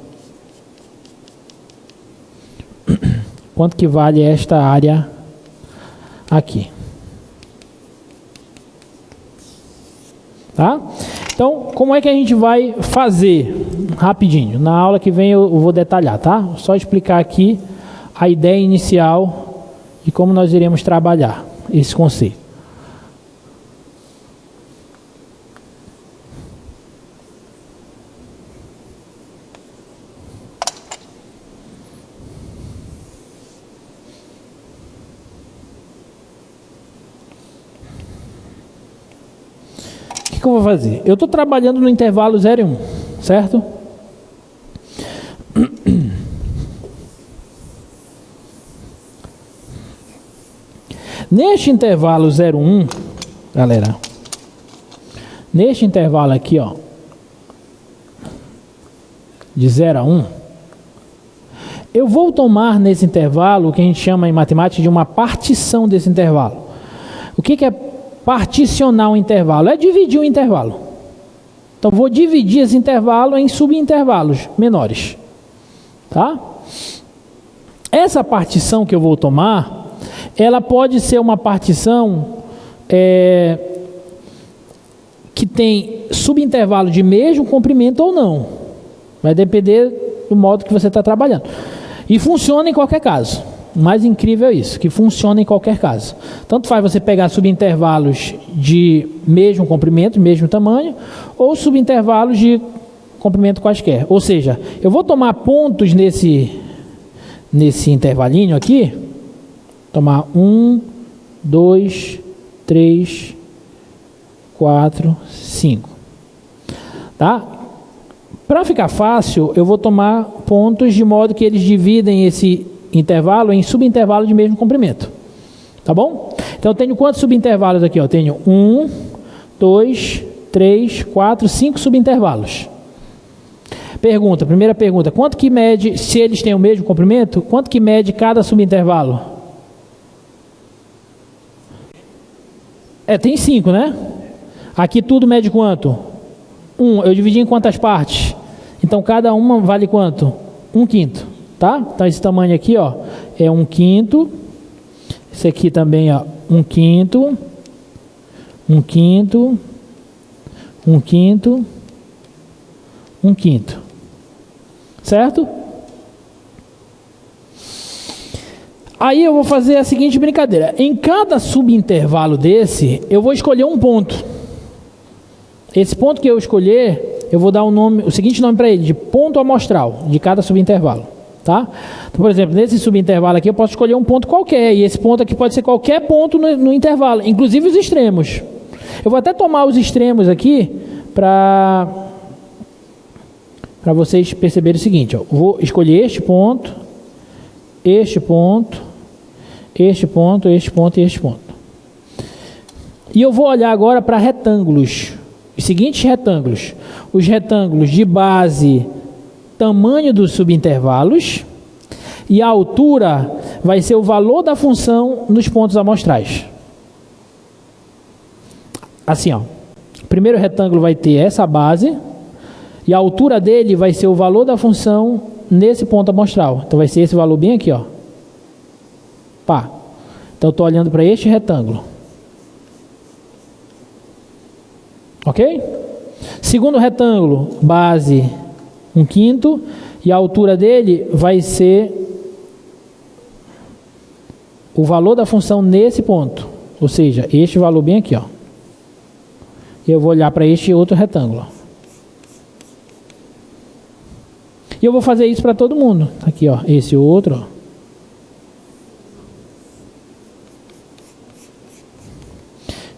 Speaker 1: Quanto que vale esta área aqui? Tá? Então, como é que a gente vai fazer? Rapidinho. Na aula que vem eu vou detalhar, tá? Só explicar aqui a ideia inicial de como nós iremos trabalhar esse conceito. O que eu vou fazer? Eu estou trabalhando no intervalo 0 e 1, certo? Neste intervalo 0, 1, galera, neste intervalo aqui, ó, de 0 a 1, eu vou tomar nesse intervalo o que a gente chama em matemática de uma partição desse intervalo. O que é particionar um intervalo? É dividir um intervalo. Então, vou dividir esse intervalo em subintervalos menores. Tá? Essa partição que eu vou tomar, ela pode ser uma partição que tem subintervalo de mesmo comprimento ou não. Vai depender do modo que você está trabalhando. E funciona em qualquer caso. O mais incrível é isso, que funciona em qualquer caso. Tanto faz você pegar subintervalos de mesmo comprimento, mesmo tamanho, ou subintervalos de comprimento quaisquer. Ou seja, eu vou tomar pontos nesse intervalinho aqui, tomar 1, 2, 3, 4, 5. Tá? Para ficar fácil, eu vou tomar pontos de modo que eles dividem esse intervalo em subintervalos de mesmo comprimento. Tá bom? Então eu tenho quantos subintervalos aqui? Eu tenho 1, 2, 3, 4, 5 subintervalos. Primeira pergunta, quanto que mede, se eles têm o mesmo comprimento, quanto que mede cada subintervalo? Tem 5, né? Aqui tudo mede quanto? 1, eu dividi em quantas partes? Então cada uma vale quanto? 1/5, tá? Então esse tamanho aqui, ó, é 1/5. Esse aqui também, ó, 1/5, 1/5, 1/5, 1/5. Certo? Aí eu vou fazer a seguinte brincadeira. Em cada subintervalo desse, eu vou escolher um ponto. Esse ponto que eu escolher, eu vou dar o seguinte nome para ele, de ponto amostral, de cada subintervalo. Tá? Então, por exemplo, nesse subintervalo aqui eu posso escolher um ponto qualquer, e esse ponto aqui pode ser qualquer ponto no intervalo, inclusive os extremos. Eu vou até tomar os extremos aqui para vocês perceberem o seguinte, ó. Vou escolher este ponto, este ponto, este ponto, este ponto e este ponto. E eu vou olhar agora para retângulos, os seguintes retângulos. Os retângulos de base, tamanho dos subintervalos, e a altura vai ser o valor da função nos pontos amostrais. Assim, ó. O primeiro retângulo vai ter essa base, e a altura dele vai ser o valor da função nesse ponto amostral. Então vai ser esse valor bem aqui, ó. Pá. Então eu estou olhando para este retângulo. Ok? Segundo retângulo, base 1/5, e a altura dele vai ser o valor da função nesse ponto, ou seja, este valor bem aqui, ó. E eu vou olhar para este outro retângulo, ó. E eu vou fazer isso para todo mundo. Aqui, ó, esse outro, ó.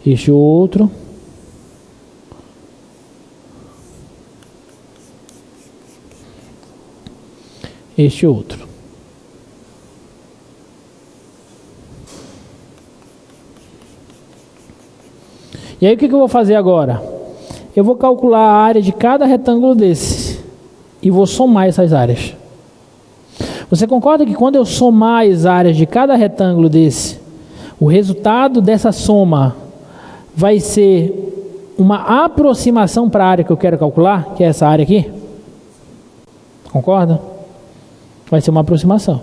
Speaker 1: Este outro. Este outro. E aí o que eu vou fazer agora? Eu vou calcular a área de cada retângulo desse e vou somar essas áreas. Você concorda que quando eu somar as áreas de cada retângulo desse, o resultado dessa soma vai ser uma aproximação para a área que eu quero calcular, que é essa área aqui? Concorda? Vai ser uma aproximação.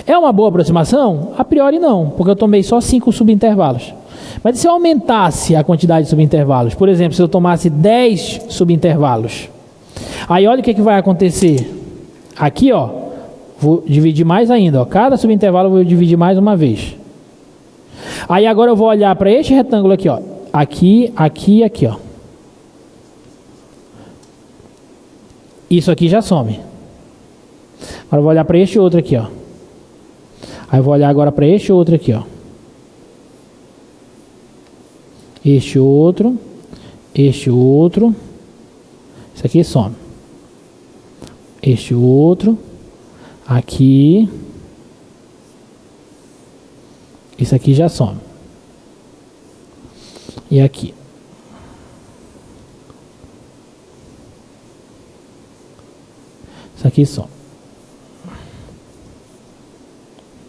Speaker 1: É uma boa aproximação? A priori não, porque eu tomei só 5 subintervalos. Mas se eu aumentasse a quantidade de subintervalos, por exemplo, se eu tomasse 10 subintervalos, aí olha o que vai acontecer. Aqui, ó, vou dividir mais ainda, ó. Cada subintervalo eu vou dividir mais uma vez. Aí agora eu vou olhar para este retângulo aqui, ó. Aqui, aqui e aqui, ó. Isso aqui já some. Agora eu vou olhar para este outro aqui, ó. Aí eu vou olhar agora para este outro aqui, ó. Este outro. Este outro. Isso aqui some. Este outro. Aqui. Isso aqui já some. E aqui. Isso aqui some.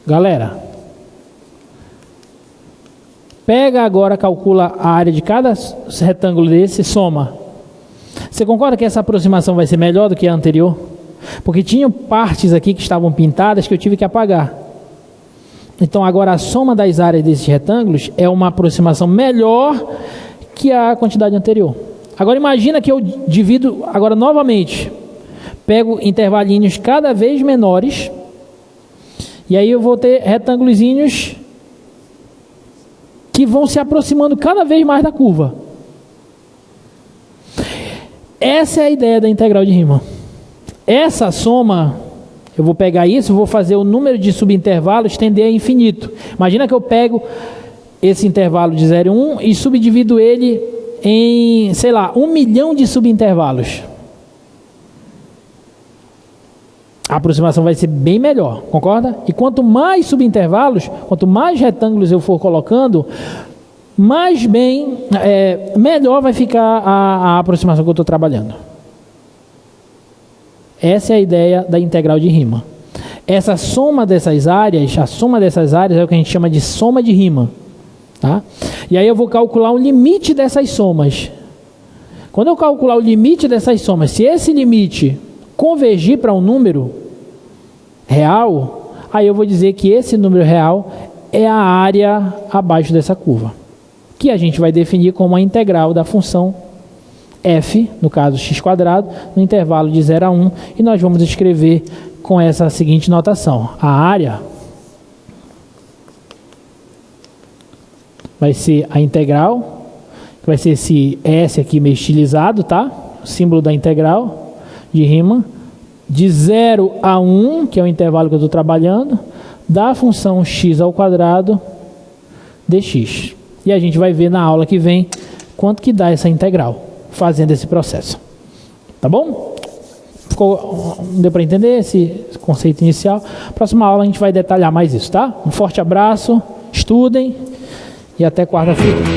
Speaker 1: Galera, pega agora, calcula a área de cada retângulo desse e soma. Você concorda que essa aproximação vai ser melhor do que a anterior? Porque tinham partes aqui que estavam pintadas que eu tive que apagar. Então agora a soma das áreas desses retângulos é uma aproximação melhor que a quantidade anterior. Agora imagina que eu divido agora novamente. Pego intervalinhos cada vez menores. E aí eu vou ter retângulozinhos que vão se aproximando cada vez mais da curva. Essa é a ideia da integral de Riemann. Essa soma, eu vou pegar isso, vou fazer o número de subintervalos estender a infinito. Imagina que eu pego esse intervalo de 0 e 1 e subdivido ele em, sei lá, 1 milhão de subintervalos. a aproximação vai ser bem melhor, concorda? E quanto mais subintervalos, quanto mais retângulos eu for colocando, melhor vai ficar a aproximação que eu estou trabalhando. Essa é a ideia da integral de rima. Essa soma dessas áreas, a soma dessas áreas é o que a gente chama de soma de rima. Tá? E aí eu vou calcular o limite dessas somas. Quando eu calcular o limite dessas somas, se esse limite convergir para um número real, aí eu vou dizer que esse número real é a área abaixo dessa curva, que a gente vai definir como a integral da função f, no caso x², no intervalo de 0 a 1, e nós vamos escrever com essa seguinte notação. A área vai ser a integral, que vai ser esse S aqui meio estilizado, tá? O símbolo da integral de rima, de 0 a 1, que é o intervalo que eu estou trabalhando, da função x² dx. E a gente vai ver na aula que vem quanto que dá essa integral, fazendo esse processo. Tá bom? Deu para entender esse conceito inicial? Próxima aula a gente vai detalhar mais isso, tá? Um forte abraço, estudem e até quarta-feira.